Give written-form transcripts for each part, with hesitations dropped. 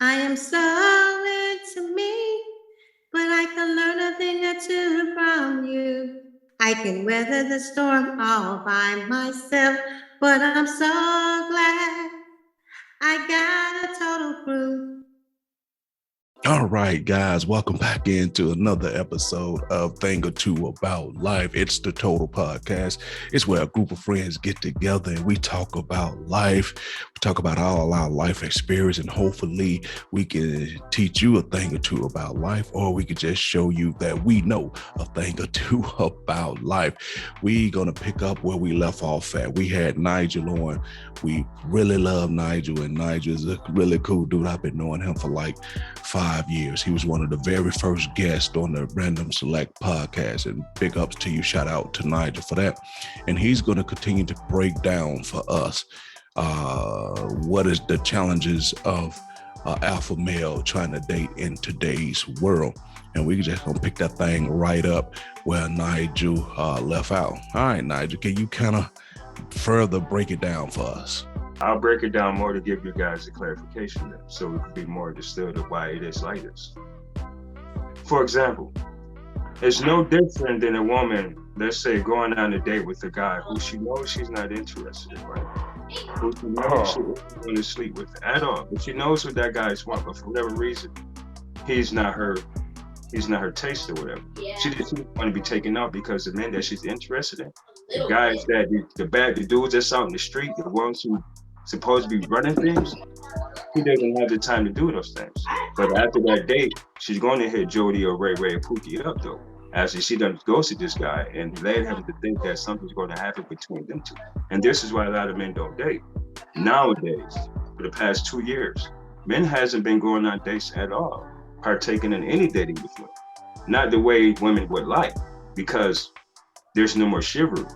I am so into me, but I can learn a thing or two from you. I can weather the storm all by myself, but I'm so glad I got a total crew. All right, guys, welcome back into another episode of Thing or Two About Life. It's the Total Podcast. It's where a group of friends get together and we talk about life. We talk about all our life experience, and hopefully we can teach you a thing or two about life, or we could just show you that we know a thing or two about life. We're going to pick up where we left off at. We had Nigel on. We really love Nigel, and Nigel is a really cool dude. I've been knowing him for like 5 years. He was one of the very first guests on the Random Select podcast, and big ups to you. Shout out to Nigel for that. And he's going to continue to break down for us what is the challenges of alpha male trying to date in today's world. And we just gonna pick that thing right up where Nigel left out. All right, Nigel, can you kind of further break it down for us? I'll break it down more to give you guys a clarification then, so it could be more understood of why it is like this. For example, it's no different than a woman, let's say, going on a date with a guy who she knows she's not interested in, right? Who she knows she doesn't want to sleep with at all, but she knows what that guy's want, but for whatever reason, he's not her taste or whatever. Yeah. She doesn't want to be taken out because the men that she's interested in, the guys that the dudes that's out in the street, the ones who supposed to be running things, he doesn't have the time to do those things. But after that date, she's going to hit Jody or Ray Ray or Pookie up though. After she done ghosted this guy and led him to think that something's going to happen between them two. And this is why a lot of men don't date. Nowadays, for the past 2 years, men hasn't been going on dates at all, partaking in any dating with women. Not the way women would like, because there's no more chivalry.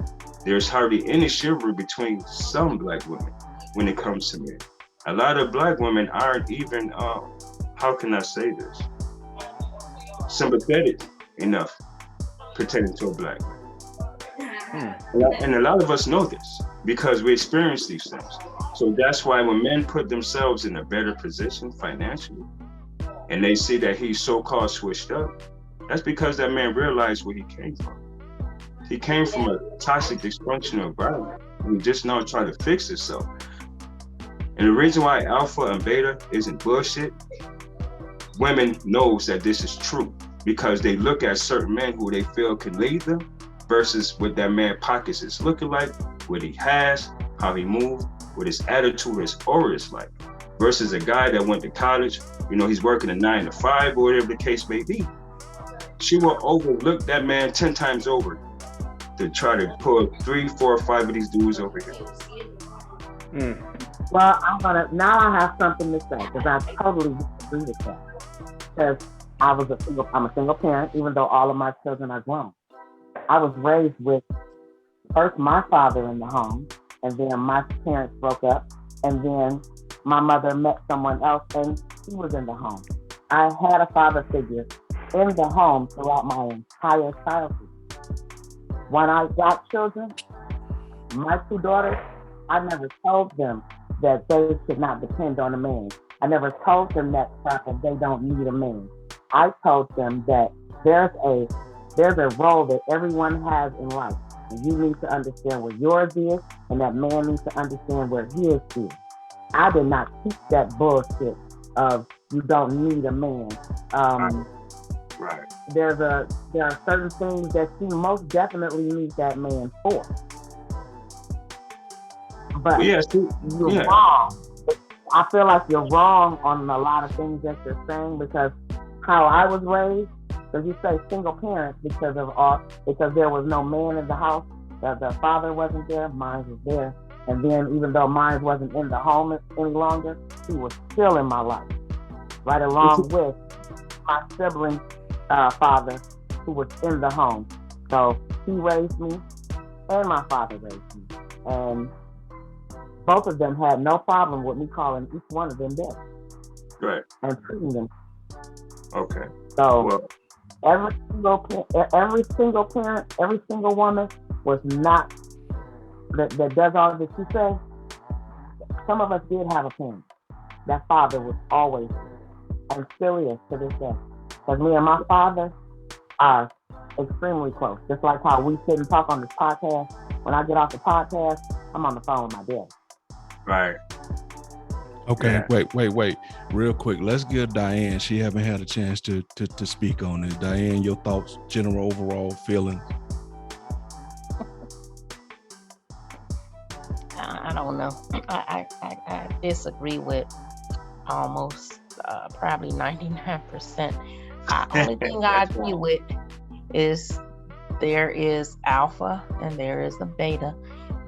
There's hardly any chivalry between some black women when it comes to men. A lot of black women aren't even, how can I say this? Sympathetic enough pertaining to a black man. And a lot of us know this because we experience these things. So that's why when men put themselves in a better position financially, and they see that he's so-called switched up, that's because that man realized where he came from. He came from a toxic, dysfunctional environment. And he just now trying to fix himself. And the reason why alpha and beta isn't bullshit, women knows that this is true because they look at certain men who they feel can lead them versus what that man pockets is looking like, what he has, how he moves, what his attitude, his aura is like, versus a guy that went to college, he's working a 9 to 5 or whatever the case may be. She will overlook that man 10 times over to try to pull 3, 4, 5 of these dudes over here. Well, I have something to say because I totally agree with that. Because I'm a single parent, even though all of my children are grown. I was raised with first my father in the home, and then my parents broke up, and then my mother met someone else, and he was in the home. I had a father figure in the home throughout my entire childhood. When I got children, my 2 daughters, I never told them that they should not depend on a man. I never told them that they don't need a man. I told them that there's a role that everyone has in life. And you need to understand where yours is, and that man needs to understand where his is. I did not teach that bullshit of you don't need a man. Right. There are certain things that you most definitely need that man for. But you're wrong. I feel like you're wrong on a lot of things that you're saying because how I was raised, because you say single parents because there was no man in the house, the father wasn't there, mine was there. And then even though mine wasn't in the home any longer, he was still in my life. Right along with my sibling father who was in the home. So he raised me and my father raised me. And both of them had no problem with me calling each one of them daddy. Right. And treating them. Okay. So every single parent, every single woman was not that does all that you say. Some of us did have a parent. That father was always there. and still is to this day. Because me and my father are extremely close. Just like how we sit and talk on this podcast. When I get off the podcast, I'm on the phone with my dad. Right. Okay, Yeah. wait. Real quick, let's give Diane. She haven't had a chance to speak on this. Diane, your thoughts, general overall feelings. I don't know. I disagree with almost probably 99%. Only thing I agree with is there is alpha and there is a beta,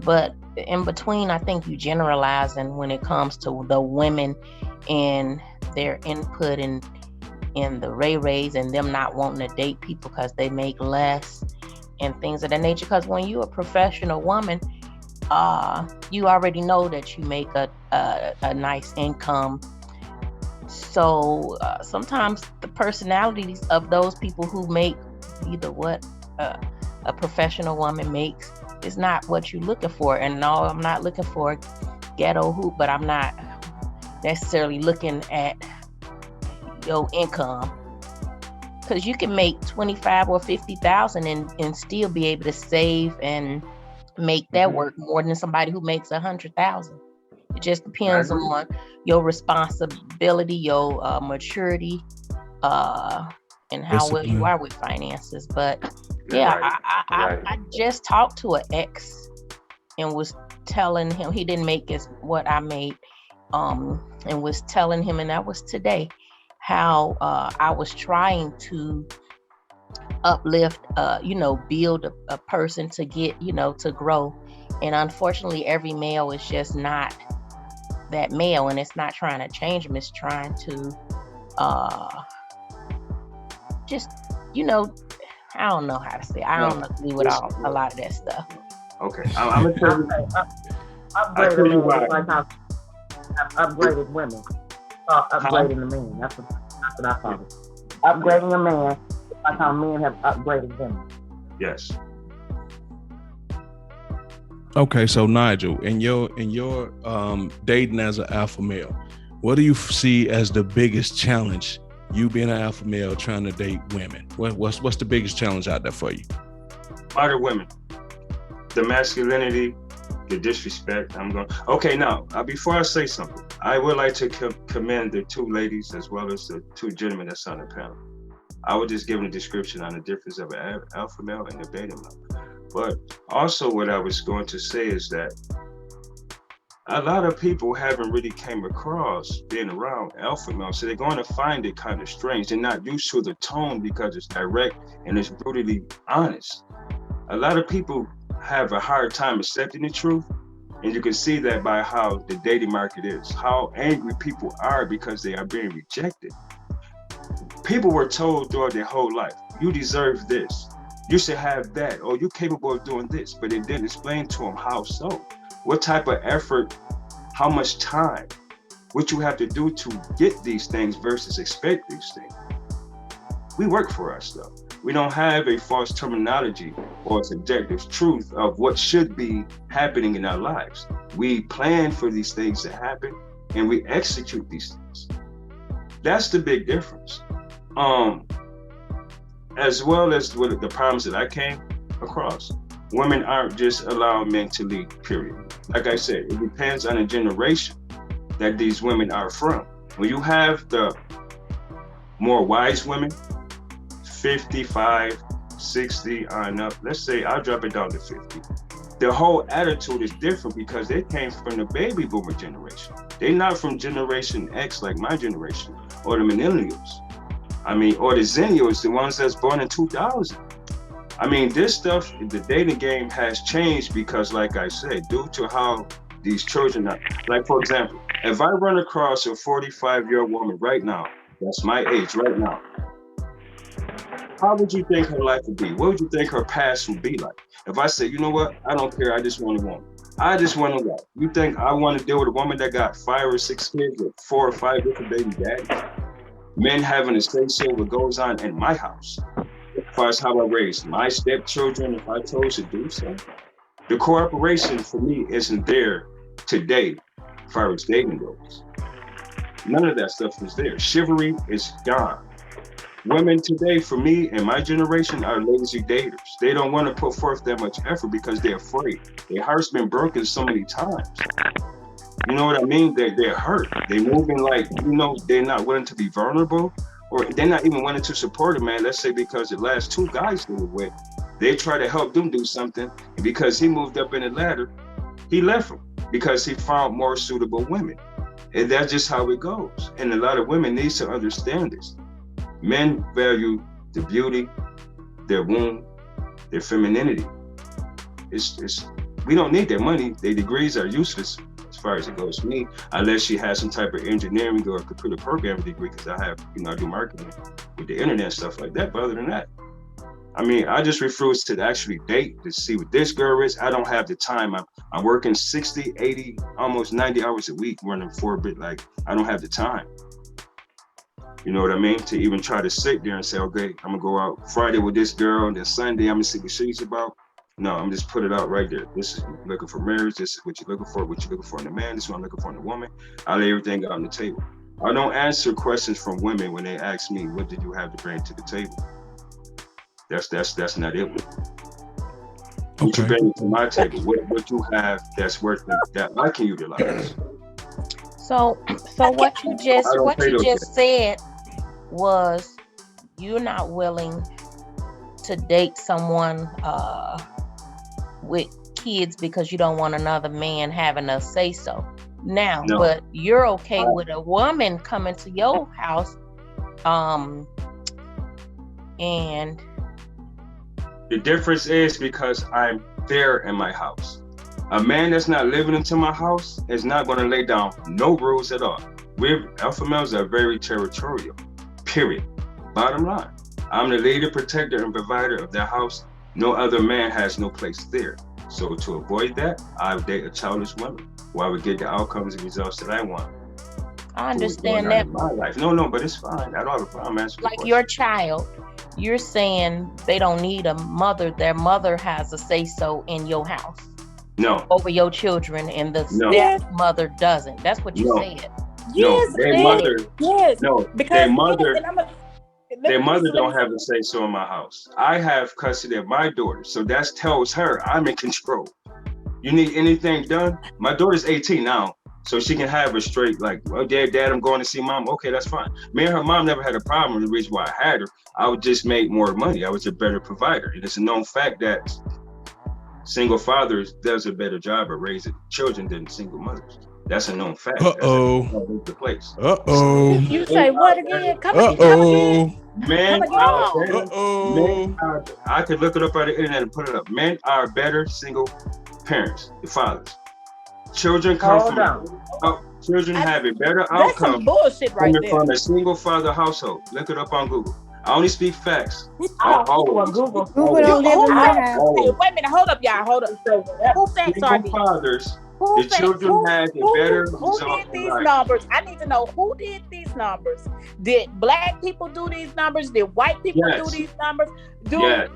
but in between, I think you generalizing when it comes to the women and their input in the rays and them not wanting to date people because they make less and things of that nature. Because when you're a professional woman, you already know that you make a nice income. So sometimes the personalities of those people who make either what a professional woman makes is not what you're looking for. And no, I'm not looking for ghetto hoop, but I'm not necessarily looking at your income, because you can make 25 or 50,000 and still be able to save and make that work more than somebody who makes 100,000. It just depends on your responsibility, your maturity, and how well you are with finances. But I just talked to an ex and was telling him he didn't make as what I made, and was telling him, and that was today, how I was trying to uplift, build a person to get, to grow. And unfortunately, every male is just not that male, and it's not trying to change him. It's trying to just, I don't know how to say. I don't agree with a lot of that stuff. Okay, I'm gonna tell you. Upgraded men, just like how upgraded women. Upgrading the men. That's what I call it. Upgrading a man, just like how men have upgraded women. Yes. Okay, so Nigel, in your dating as an alpha male, what do you see as the biggest challenge? You being an alpha male trying to date women, what's the biggest challenge out there for you? Modern women, the masculinity, the disrespect. Okay, now before I say something, I would like to commend the two ladies as well as the two gentlemen that's on the panel. I would just give them a description on the difference of an alpha male and a beta male. But also what I was going to say is that a lot of people haven't really came across being around alpha males, so they're going to find it kind of strange. They're not used to the tone because it's direct and it's brutally honest. A lot of people have a hard time accepting the truth, and you can see that by how the dating market is, how angry people are because they are being rejected. People were told throughout their whole life, you deserve this, you should have that, or you're capable of doing this, but it didn't explain to them how so. What type of effort, how much time, what you have to do to get these things versus expect these things. We work for our stuff. We don't have a false terminology or a subjective truth of what should be happening in our lives. We plan for these things to happen and we execute these things. That's the big difference. As well as with the problems that I came across, women aren't just allowing men to lead, period. Like I said, it depends on the generation that these women are from. When you have the more wise women, 55, 60 on up, let's say I'll drop it down to 50. The whole attitude is different because they came from the baby boomer generation. They're not from Generation X like my generation, or the millennials. Or the zennials, the ones that's born in 2000. This stuff, the dating game has changed because, like I said, due to how these children are. Like, for example, if I run across a 45-year-old woman right now, that's my age right now, how would you think her life would be? What would you think her past would be like? If I say, you know what, I don't care, I just want a woman. I just want a wife. You think I want to deal with a woman that got 5 or 6 kids with 4 or 5 different baby daddies? Men having to say so what goes on in my house. As far as how I raised my stepchildren, if I chose to do so. The cooperation for me isn't there today as far as dating goes. None of that stuff was there. Chivalry is gone. Women today, for me and my generation, are lazy daters. They don't want to put forth that much effort because they're afraid. Their heart's been broken so many times. You know what I mean? They're hurt. They're moving like, they're not willing to be vulnerable, or they're not even willing to support a man. Let's say because the last two guys they were with, they try to help them do something. And because he moved up in the ladder, he left them because he found more suitable women. And that's just how it goes. And a lot of women need to understand this. Men value the beauty, their womb, their femininity. We don't need their money. Their degrees are useless as far as it goes to me, unless she has some type of engineering or computer programming degree, because I have, I do marketing with the internet, stuff like that. But other than that, I mean, I just refuse to actually date to see what this girl is. I don't have the time. I'm working 60, 80, almost 90 hours a week running 4-bit. Like, I don't have the time. You know what I mean? To even try to sit there and say, okay, I'm gonna go out Friday with this girl, and then Sunday I'm gonna see what she's about. No, I'm just put it out right there. This is looking for marriage. This is what you're looking for in a man. This is what I'm looking for in a woman. I lay everything out on the table. I don't answer questions from women when they ask me, what did you have to bring to the table? That's not it. What you bring to my table? What you have that's worth it, that I can utilize. So what you just said was you're not willing to date someone with kids because you don't want another man having a say so. Now, no. But you're okay with a woman coming to your house, and the difference is because I'm there in my house. A man that's not living into my house is not going to lay down no rules at all. Alpha males are very territorial, period. Bottom line, I'm the leader, protector, and provider of that house. No other man has no place there. So to avoid that, I would date a childish woman where I would get the outcomes and results that I want. I understand that. In my life. No, but it's fine. I don't have a problem answering like your child. You're saying they don't need a mother. Their mother has a say-so in your house. No. Over your children, and the stepmother doesn't. That's what you said. Yes, their mother. Yes. No, because their mother don't have a say-so in my house. I have custody of my daughter, so that tells her I'm in control. You need anything done? My daughter's 18 now, so she can have a straight like, well, dad, I'm going to see mom. Okay, that's fine. Me and her mom never had a problem. The reason why I had her, I would just make more money. I was a better provider. And it's a known fact that single fathers does a better job of raising children than single mothers. That's a known fact. The place. You say what again? Come again. Men are, I could look it up on the internet and put it up. Men are better single parents, the fathers. Children come children have a better outcome. That's some bullshit right there. From a single father household. Look it up on Google. I only speak facts. Google don't live in my house. Hey, wait a minute, hold up, y'all. Hold up. Who facts are these? Fathers. The children had a better who did these numbers? I need to know who did these numbers. Did black people do these numbers? Did white people do these numbers? Did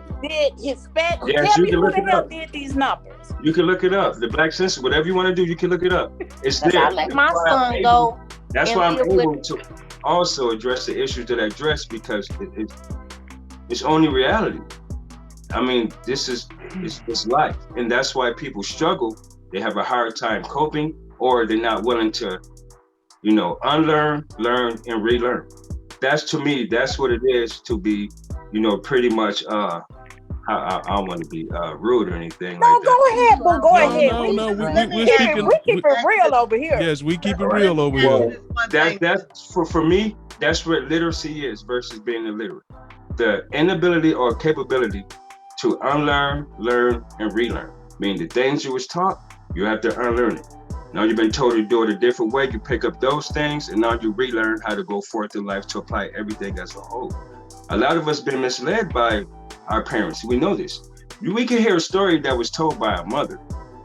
Hispanic? Tell me who the hell did these numbers. You can look it up. The Black Census, whatever you want to do, you can look it up. It's there. I let my son go. That's why I'm able to also address the issues that I address, because it's only reality. I mean, this is life, and that's why people struggle. They have a hard time coping, or they're not willing to, unlearn, learn, and relearn. That's, to me, that's what it is to be, pretty much, I don't want to be rude or anything. No, go ahead, boo. Go ahead. We keep it real over here. Yes, we keep it real over here. That's for me, that's what literacy is versus being illiterate. The inability or capability to unlearn, learn, and relearn. Meaning the things you was taught, you have to unlearn it. Now you've been told to do it a different way. You pick up those things, and now you relearn how to go forth in life to apply everything as a whole. A lot of us been misled by our parents. We know this. We can hear a story that was told by our mother,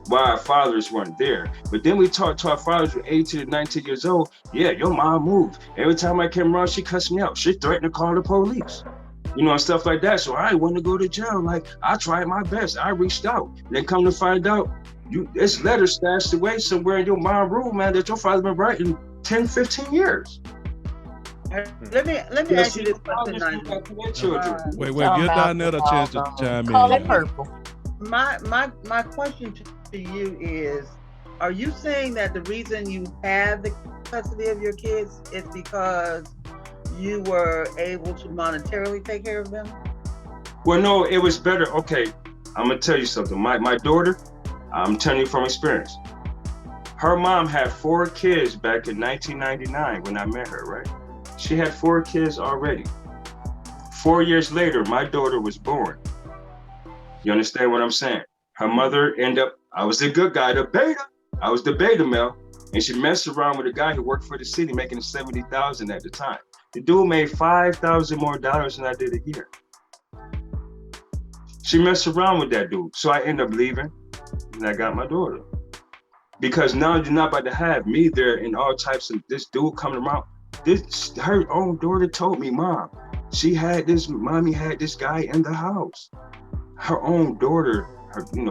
why our fathers weren't there. But then we talk to our fathers who 18 and 19 years old. Yeah, your mom moved. Every time I came around, she cussed me out. She threatened to call the police. And stuff like that. So I didn't want to go to jail. Like, I tried my best. I reached out. And then come to find out, it's letters stashed away somewhere in your mom's room, man, that your father been writing 10, 15 years. Let me ask you this question, Nigel. Wait, give Donette a chance to chime Color in. purple. My question to you is, are you saying that the reason you have the custody of your kids is because you were able to monetarily take care of them? Well, no, it was better. Okay, I'm gonna tell you something. My daughter, I'm telling you from experience. Her mom had 4 kids back in 1999 when I met her, right? She had 4 kids already. 4 years later, my daughter was born. You understand what I'm saying? Her mother ended up, I was the good guy, the beta. I was the beta male. And she messed around with a guy who worked for the city making $70,000 at the time. The dude made $5,000 more than I did a year. She messed around with that dude. So I ended up leaving and I got my daughter. Because now you're not about to have me there and all types of this dude coming around. Her own daughter told me, Mom, mommy had this guy in the house. Her own daughter,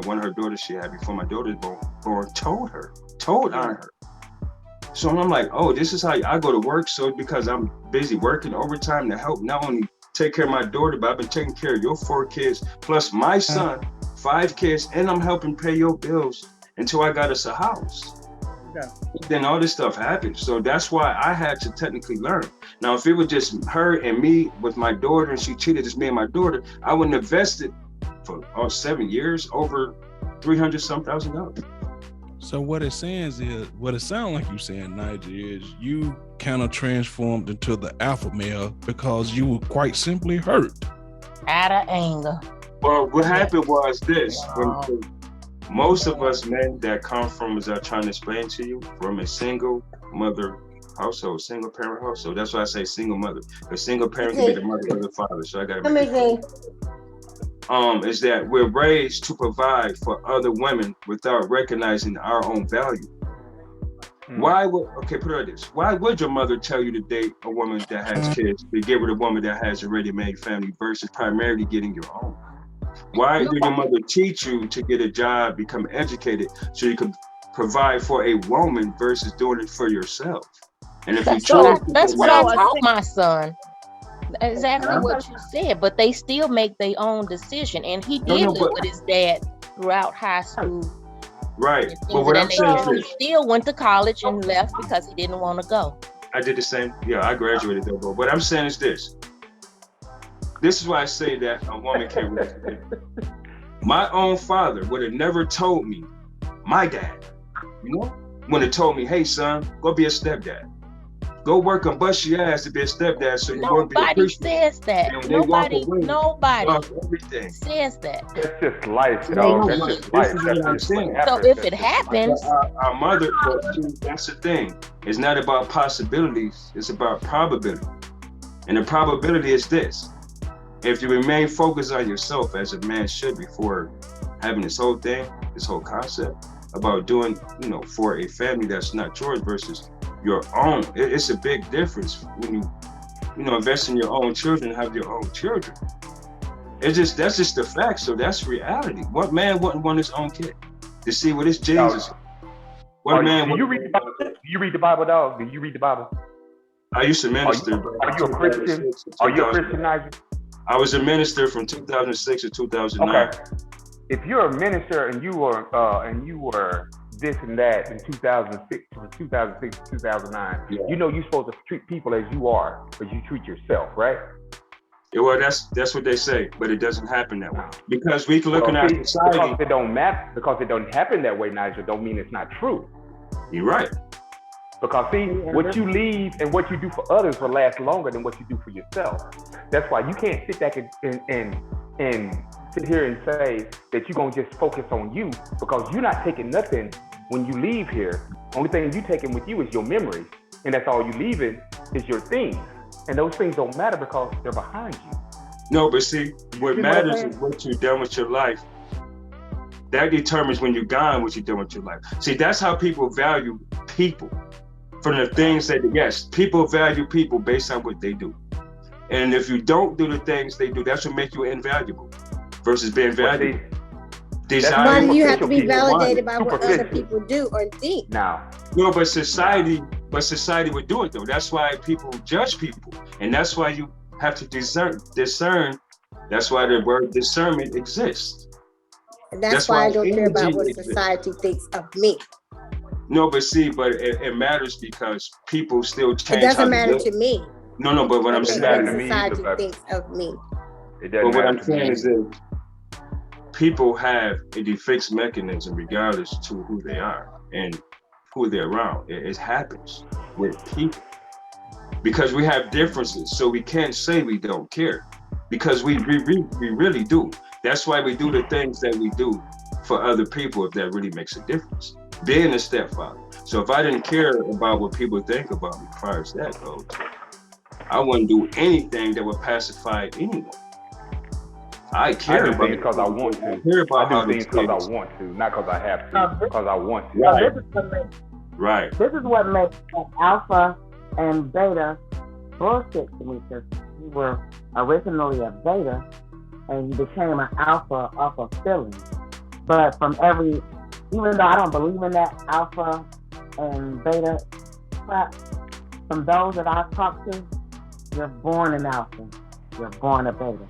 one of her daughters she had before my daughter was born, told on her. So I'm like, oh, this is how I go to work. So because I'm busy working overtime to help not only take care of my daughter, but I've been taking care of your 4 kids, plus my son, 5 kids, and I'm helping pay your bills until I got us a house. Yeah. Then all this stuff happened. So that's why I had to technically learn. Now, if it was just her and me with my daughter and she cheated just me and my daughter, I wouldn't have invested for 7 years over $300,000. So what it sounds like you saying, Nigel, is you kind of transformed into the alpha male because you were quite simply hurt. Out of anger. Well, what happened was this. When most of us men that come from, as I'm trying to explain to you, from a single mother household, single parent household. That's why I say single mother. A single parent can be the mother or the father. So I got to make it is that we're raised to provide for other women without recognizing our own value. Put it like this. Why would your mother tell you to date a woman that has kids to get with a woman that has a ready-made family versus primarily getting your own? Why did your mother teach you to get a job, become educated, so you can provide for a woman versus doing it for yourself? And if that's what I taught my son. Exactly what you said, but they still make their own decision, and he did live with his dad throughout high school. Right, but what I'm saying is he still went to college and left because he didn't want to go. I did the same. Yeah, I graduated though. But what I'm saying is this. This is why I say that a woman can't raise me. My own father would have never told me, my dad, would have told me, hey son, go be a stepdad. Go work and bust your ass to be a stepdad so you won't be appreciated. Nobody says that. Nobody says that. It's just life, dog. That's just life. This is what I'm saying. So if it happens, our mother, that's the thing. It's not about possibilities. It's about probability. And the probability is this. If you remain focused on yourself as a man should before having this whole thing, this whole concept about doing, for a family that's not yours versus your own, it's a big difference when you invest in your own children and have your own children. That's just the fact. So that's reality. What man wouldn't want his own kid to see what his genes is? What man? Do you read the Bible? Do you read the Bible, dog? Do you read the Bible? I used to minister. Are you a Christian? Are you a Christian, Nigel? I was a minister from 2006 to 2009. Okay. If you're a minister and you were this and that in 2006 to 2009, you're supposed to treat people as you are, but you treat yourself, right? Yeah, well, that's what they say, but it doesn't happen that way because we can look at society. Because it don't matter, because it don't happen that way, Nigel, don't mean it's not true. You're right. Because see, what you leave and what you do for others will last longer than what you do for yourself. That's why you can't sit back and sit here and say that you're gonna just focus on you, because you're not taking nothing when you leave here. Only thing you taking with you is your memories, and that's all you leaving is your things. And those things don't matter because they're behind you. No, but see, what matters is what you've done with your life. That determines when you're gone what you've done with your life. See, that's how people value people. From the things that, yes, people value people based on what they do. And if you don't do the things they do, that's what makes you invaluable versus being valuable. You have to be validated by what other people do or think. No, but society But society would do it though. That's why people judge people, and that's why you have to discern. That's why the word discernment exists. And that's why I don't care about what exists. society thinks of me. No, but see, it matters because people still change. It doesn't matter to me. No, but what I'm saying, society thinks of me. But what I'm saying is that people have a defense mechanism regardless to who they are and who they're around. It happens with people because we have differences, so we can't say we don't care because we really do. That's why we do the things that we do for other people if that really makes a difference. Being a stepfather. So if I didn't care about what people think about me as far as that goes, I wouldn't do anything that would pacify anyone. I care about things because I want to. I do things because I want to, not because I have to. Because I want to. Right. This is what makes alpha and beta bullshit to me, because you were originally a beta and you became an alpha off of feelings. But even though I don't believe in that alpha and beta crap, from those that I've talked to, you're born an alpha. You're born a beta.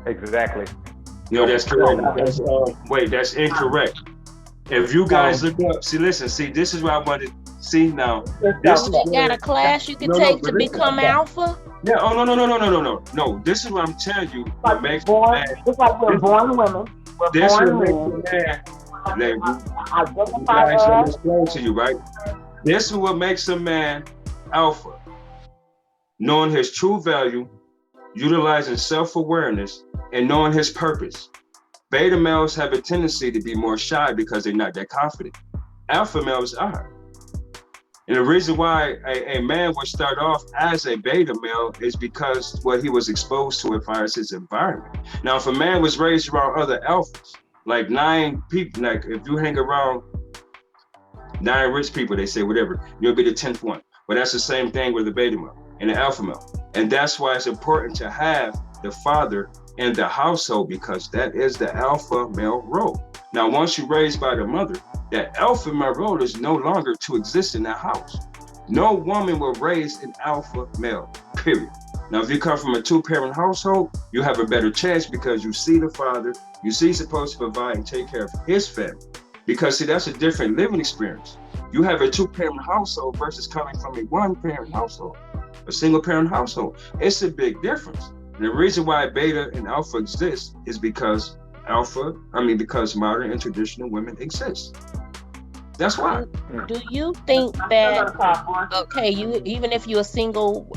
Exactly. No, that's correct. That's incorrect. If you guys look up, this is what I wanted. See now, this is got a class you can take to become alpha. Yeah. Oh no. This is what I'm telling you. What makes born? It's like we're born women. This will make a man. Explain to you, right? This is what makes a man alpha. Knowing his true value, utilizing self-awareness, and knowing his purpose. Beta males have a tendency to be more shy because they're not that confident. Alpha males are. And the reason why a man would start off as a beta male is because what he was exposed to as far as his environment. Now, if a man was raised around other alphas, like 9 people, like if you hang around 9 rich people, they say whatever, you'll be the 10th one. But that's the same thing with the beta male and the alpha male. And that's why it's important to have the father in the household, because that is the alpha male role. Now, once you're raised by the mother, that alpha male role is no longer to exist in that house. No woman will raise an alpha male, period. Now, if you come from a 2-parent household, you have a better chance because you see the father, you see he's supposed to provide and take care of his family. Because see, that's a different living experience. You have a 2-parent household versus coming from a 1-parent household, a single-parent household. It's a big difference. And the reason why beta and alpha exist is because modern and traditional women exist. That's why. Do you think that, okay, even if you're a single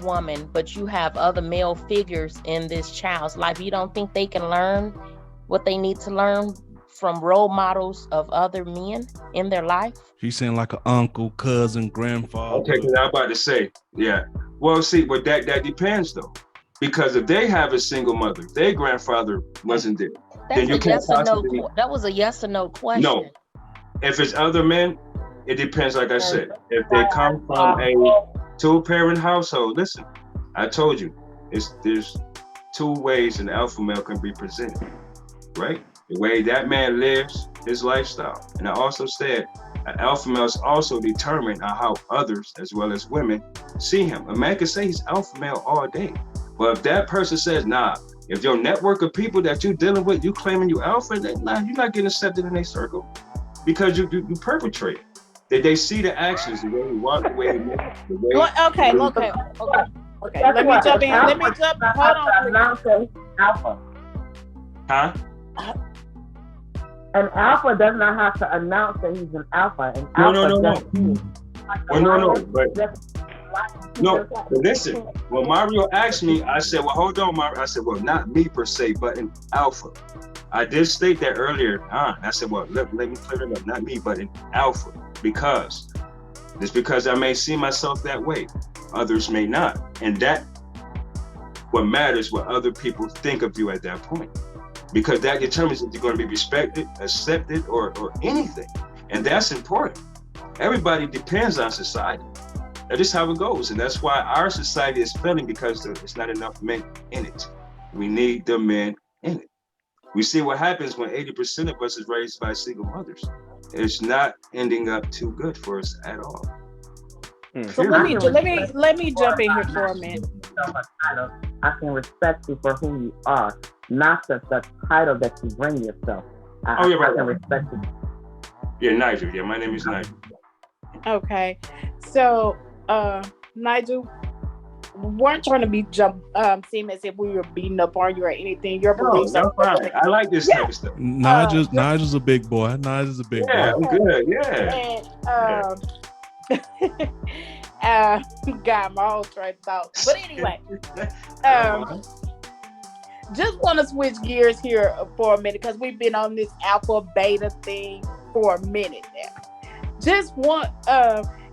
woman, but you have other male figures in this child's life, you don't think they can learn what they need to learn from role models of other men in their life? She's saying like an uncle, cousin, grandfather. Okay, because I'm about to say, yeah. Well, see, but that depends though. Because if they have a single mother, their grandfather wasn't there. That's then you can't possibly... That was a yes or no question. No. If it's other men, it depends, like I said. If they come from a 2-parent household, listen, I told you, there's 2 ways an alpha male can be presented, right? The way that man lives his lifestyle. And I also said, an alpha male is also determined on how others, as well as women, see him. A man can say he's alpha male all day. But if that person says, nah, if your network of people that you're dealing with, you claiming you alpha, you're not getting accepted in their circle because you perpetrate. They see the actions, the way you walk, the way you move, the way. Okay. Let me jump in. Hold on. Alpha. Huh? An alpha does not have to announce that he's an alpha. No, but listen, when Mario asked me, I said, well, hold on, Mario. I said, well, not me per se, but an alpha. I did state that earlier on. I said, well, let me clear it up. Not me, but an alpha. Because I may see myself that way. Others may not. And that what matters, what other people think of you at that point. Because that determines if you're going to be respected, accepted, or anything. And that's important. Everybody depends on society. That is how it goes. And that's why our society is failing, because there's not enough men in it. We need the men in it. We see what happens when 80% of us is raised by single mothers. It's not ending up too good for us at all. So let me jump in here for a minute. I can respect you for who you are, not the title that you bring yourself. I can respect you. Yeah, Nigel. Yeah, my name is Nigel. Okay, so Nigel, we weren't trying to seem as if we were beating up on you or anything. Your beliefs are fine. I like this type of stuff. Nigel's a big boy. Nigel's a big boy. Yeah, I'm good. Yeah. And got my whole train of thought. But anyway, just want to switch gears here for a minute because we've been on this alpha beta thing for a minute now. Just want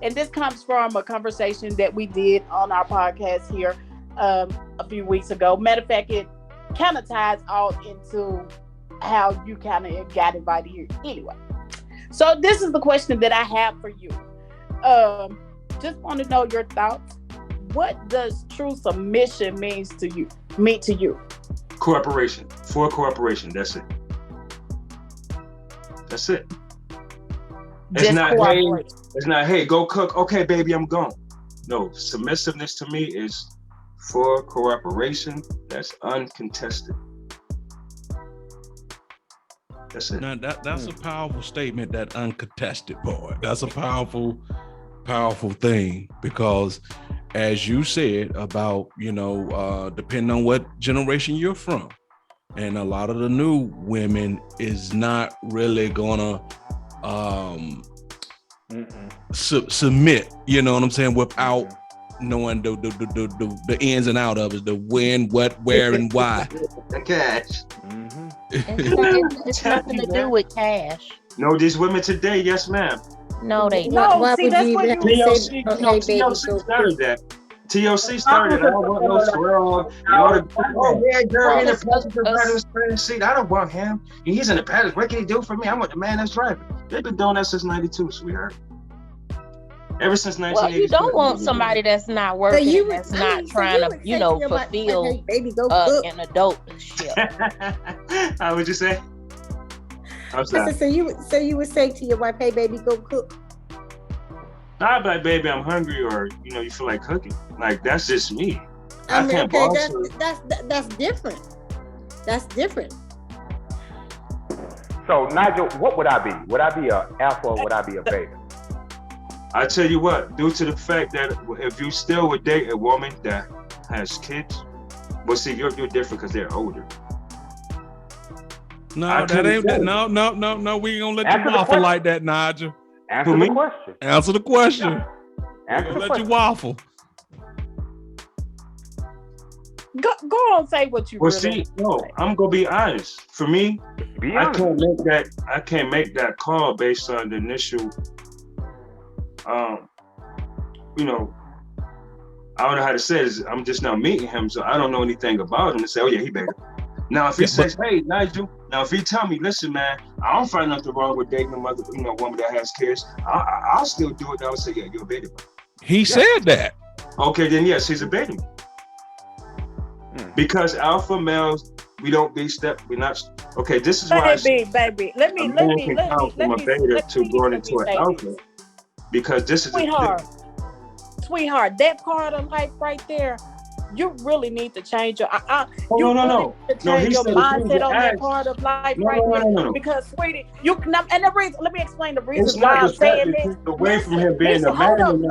and this comes from a conversation that we did on our podcast here a few weeks ago. Matter of fact, it kind of ties all into how you kind of got invited here anyway. So this is the question that I have for you. Just want to know your thoughts. What does true submission mean to you? Cooperation. For cooperation. That's it. It's not, hey, go cook. Okay, baby, I'm gone. No, submissiveness to me is for cooperation. That's uncontested. That's it. Now, that's a powerful statement, that uncontested part. That's a powerful thing, because as you said about, depending on what generation you're from, and a lot of the new women is not really gonna submit, you know what I'm saying, without knowing the ins and out of it, the when, what, where, and why. The cash. It's nothing to do with cash. No, these women today, yes, ma'am. No, they don't. Why would you even have to say, okay, baby, TOC started that. TOC started. I don't want no squirrel. Yeah, girl, in the passenger driver's seat. I don't want him. He's in the passenger. What can he do for me? I want the man that's driving. They've been doing that since '92, sweetheart. Ever since 1980. Well, you don't want somebody that's not working, that's not trying to, fulfill an adultship. How would you say? I'm sorry. So you would say to your wife, "Hey, baby, go cook." Nah, but baby, I'm hungry, or you feel like cooking. Like, that's just me. I mean, okay, that's different. That's different. So Nigel, what would I be? Would I be a alpha or would I be a beta? I tell you what, due to the fact that if you still would date a woman that has kids, well, see, you're different because they're older. No, that ain't that. No. We ain't gonna let you waffle like that, Nigel. Answer the question. Answer the question. Yeah. Answer the let question. you waffle. Go on, say what you. Well, really I'm gonna be honest. For me, I can't make that call based on the initial. I don't know how to say this. I'm just now meeting him, so I don't know anything about him to say, oh yeah, he better. Now, if he says, hey, Nigel, if he tell me, listen, man, I don't find nothing wrong with dating a mother, woman that has kids, I'll still do it. I would say, yeah, you're a baby. He said that. Okay, then yes, he's a baby. Because alpha males, we don't be we're not. Okay, this is why. Baby, let me from a beta to going into an alpha. Because this is sweetheart, that part of life right there, you really need to change your your mindset on that part of life there. Because sweetie, and the reason, let me explain the reason why I'm saying this. Away from him being a man,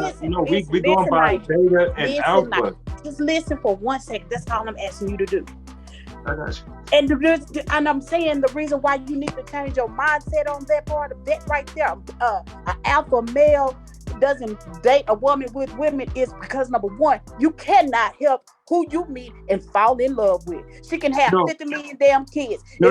we going by beta and alpha. Just listen for 1 second. That's all I'm asking you to do. I got you. And I'm saying the reason why you need to change your mindset on that part of that right there. An alpha male doesn't date a woman with women is because, number one, you cannot help who you meet and fall in love with. She can have 50 million damn kids. No.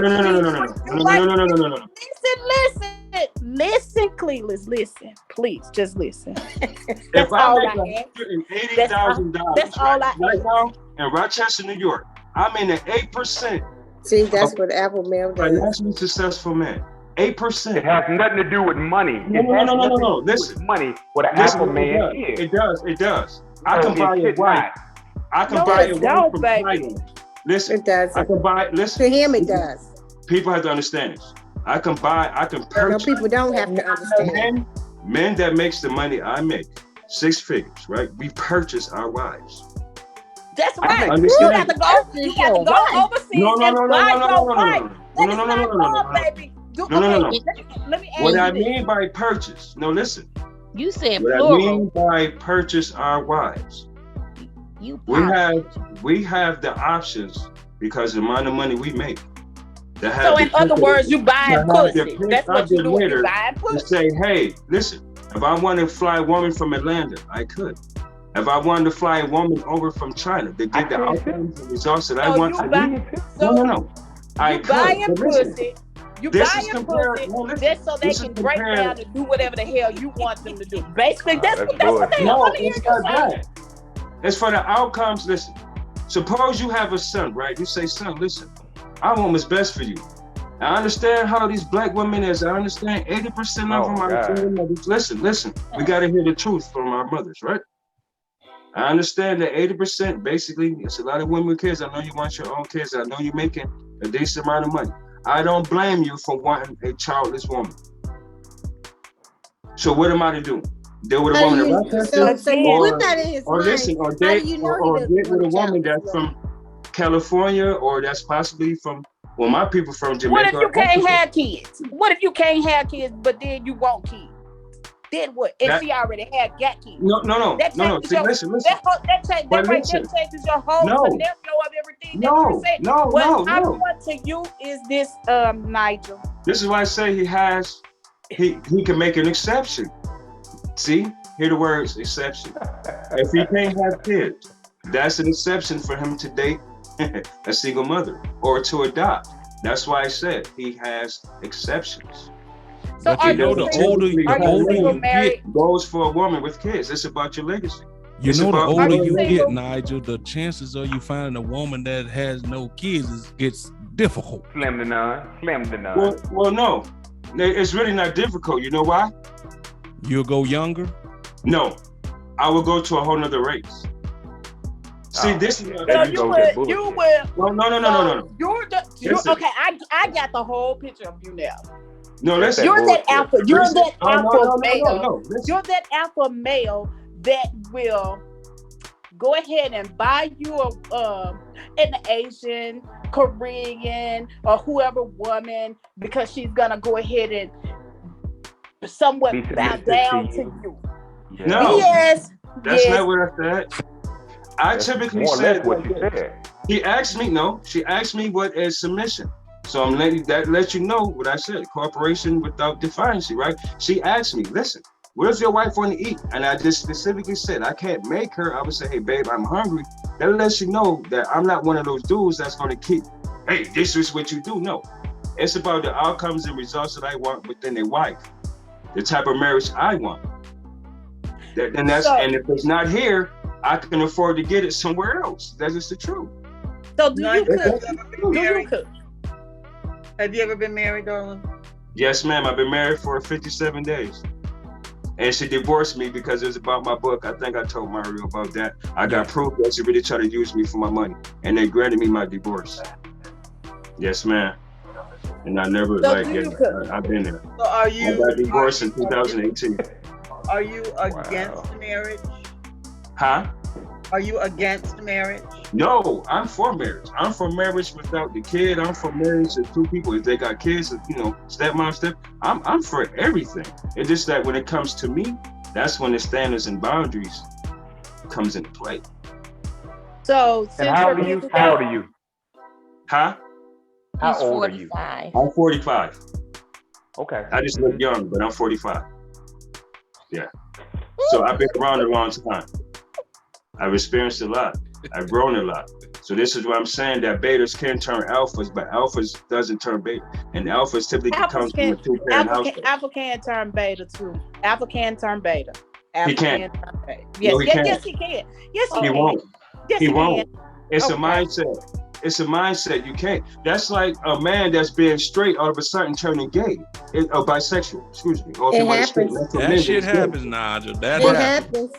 Listen, Cleveland, listen. Please, just listen. If I make $180,000 that's all I right now in Rochester, New York, I'm in the 8%. See, that's what Apple Mail does. Financially successful man. 8%. It has nothing to do with money. No. Listen. Money, what an alpha man is. It does. I can buy your wife. I can buy your wife from Thailand. Listen. It does. I can buy. Listen. To him, it does. People have to understand this. I can purchase. No, people don't have to understand. Men that makes the money I make, 6 figures, right? We purchase our wives. That's right. Understand? You got to go overseas and buy your wife. That is not wrong, baby. Let me ask what you I this. mean by purchase, no, listen. You said what plural. I mean by purchase our wives. We have the options because of the amount of money we make. So in other words, you buying pussy. That's what you doing. You buying pussy. To say, hey, listen, if I want to fly a woman from Atlanta, I could. If I wanted to fly a woman over from China to get the outcomes and results that I want to do, no. I could. Buying pussy. You buying pussy just so they can break down and do whatever the hell you want them to do. Basically, that's what they want to hear you say. It's for the outcomes. Listen, suppose you have a son, right? You say, son, listen, I want what's best for you. I understand how these black women is. I understand 80% of them are single mothers. Listen, we got to hear the truth from our mothers, right? I understand that 80%, basically, it's a lot of women with kids. I know you want your own kids. I know you're making a decent amount of money. I don't blame you for wanting a childless woman. So what am I to do? Deal with a woman in Rochester? Or listen, or get with a woman that's from California or that's possibly from, well, my people from Jamaica. What if you can't have kids? What if you can't have kids, but then you want kids? Then what? And she already got kids. No. See, listen. That changes your whole scenario of everything that you're saying. What I'm going to you is this, Nigel. This is why I say he can make an exception. See, hear the words exception. If he can't have kids, that's an exception for him to date a single mother or to adopt. That's why I said he has exceptions. So but the older you get, goes for a woman with kids. It's about your legacy. The older you get, Nigel, the chances of you finding a woman that has no kids gets difficult. Slim to none. Well, no, it's really not difficult. You know why? You'll go younger? No, I will go to a whole nother race. See, this is you will. No. Okay, I got the whole picture of you now. No, listen. You're that alpha male. You're that alpha male that will go ahead and buy you an Asian, Korean, or whoever woman because she's gonna go ahead and somewhat bow down to you. No, yes, that's not what I said. I typically said what you said. She asked me what is submission. So I'm let you know what I said. Cooperation without defiance, right? She asked me, listen, where's your wife want to eat? And I just specifically said, I can't make her. I would say, hey, babe, I'm hungry. That lets you know that I'm not one of those dudes that's going to keep, hey, this is what you do. No, it's about the outcomes and results that I want within a wife, the type of marriage I want. And if it's not here, I can afford to get it somewhere else. That's just the truth. So do you cook? Have you ever been married, darling? Yes, ma'am. I've been married for 57 days. And she divorced me because it was about my book. I think I told Mario about that. I got proof that she really tried to use me for my money. And they granted me my divorce. Yes, ma'am. And I never, I've been there. So I got divorced in 2018. Are you against marriage? Huh? Are you against marriage? No, I'm for marriage. I'm for marriage without the kid. I'm for marriage of two people. If they got kids, stepmom, I'm for everything. It's just that when it comes to me, that's when the standards and boundaries comes into play. So, how old are you? Huh? How old are you? I'm 45. Okay. I just look young, but I'm 45. Yeah. So I've been around a long time. I've experienced a lot. I've grown a lot. So this is what I'm saying, that betas can turn alphas, but alphas doesn't turn beta. And alphas typically comes from a two-parent household. Alpha can turn beta too. Alpha can turn beta. He can't. Yes, he can. Yes, he won't. Yes, he won't. It's a mindset. It's a mindset. You can't. That's like a man that's being straight all of a sudden turning gay. Or bisexual, excuse me. Or it happens. That shit happens, Nigel. That happens.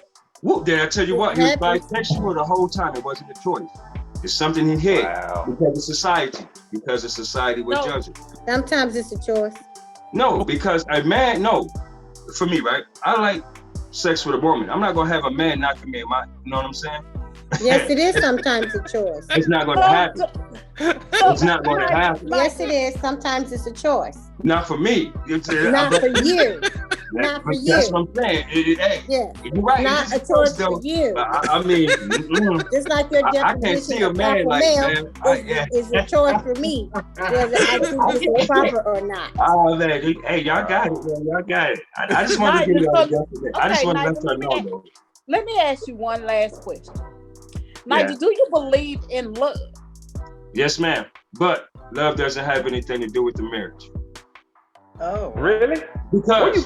Whoop, did I tell you what? He was bisexual the whole time. It wasn't a choice. It's something he hid because of society. Because of society would judge it. Sometimes it's a choice. No, because a man, for me, right? I like sex with a woman. I'm not gonna have a man knocking me in my. You know what I'm saying? Yes, it is sometimes a choice. It's not gonna happen. It's not gonna happen. Yes, it is. Sometimes it's a choice. Not for me. Not for you. Not for you. That's what I'm saying. Hey, yeah. You're right. Not a choice for you. I mean, just like your definition I can't see a man like that. Is a choice for me whether I choose to go proper or not. Oh man, hey, y'all got it, man. Y'all got it. I just want to give you a I just want to let her know. Let me ask you one last question. Nigel, do you believe in love? Yes, ma'am. But love doesn't have anything to do with the marriage. Oh, really? Because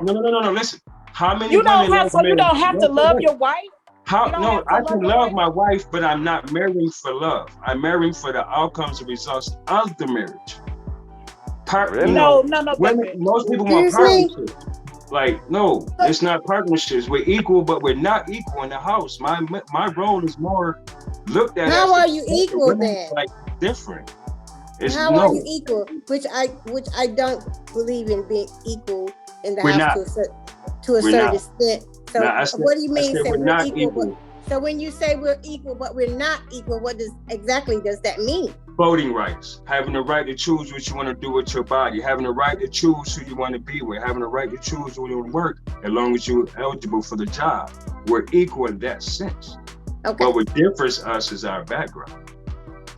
no. Listen, how many? You don't have to love your wife. No, I can love my wife, but I'm not marrying for love. I'm marrying for the outcomes and results of the marriage. Really? No. Most people want partnerships. Like, no, it's not partnerships. We're equal, but we're not equal in the house. My role is more looked at. How are you equal then? Like different. How are you equal? Which I don't believe in being equal in the house to a certain extent. So what do you mean? We're not equal. So when you say we're equal, but we're not equal, what does that mean? Voting rights, having the right to choose what you want to do with your body, having the right to choose who you want to be with, having the right to choose who you want to work, as long as you're eligible for the job. We're equal in that sense. Okay. But what differs us is our background,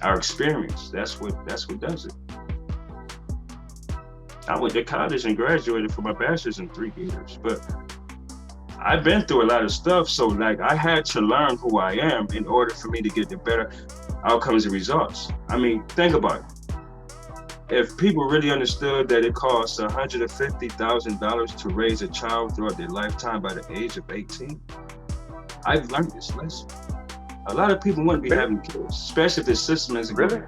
our experience. That's what does it. I went to college and graduated for my bachelor's in 3 years, but I've been through a lot of stuff, so like I had to learn who I am in order for me to get the better outcomes and results. I mean, think about it. If people really understood that it costs $150,000 to raise a child throughout their lifetime by the age of 18, I've learned this lesson. A lot of people wouldn't be having kids, especially if the system isn't really.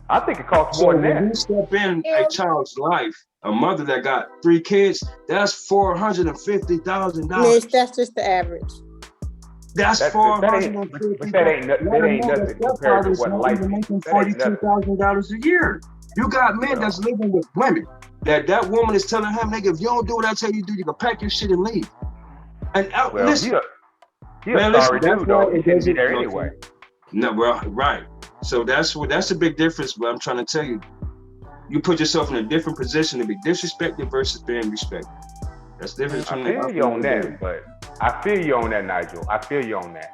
I think it costs more than that. When you step in a child's life, a mother that got 3 kids, that's $450,000. Mitch, that's just the average. That's $450,000. That ain't nothing compared to what life is. Making $42,000 a year. You got men that's living with women that woman is telling him, nigga, if you don't do what I tell you to do, you can pack your shit and leave. And listen, sorry dude, though. He shouldn't be there anyway. No, well, right. So that's a big difference. But I'm trying to tell you, you put yourself in a different position to be disrespected versus being respected. That's different. I feel you on that, Nigel. I feel you on that.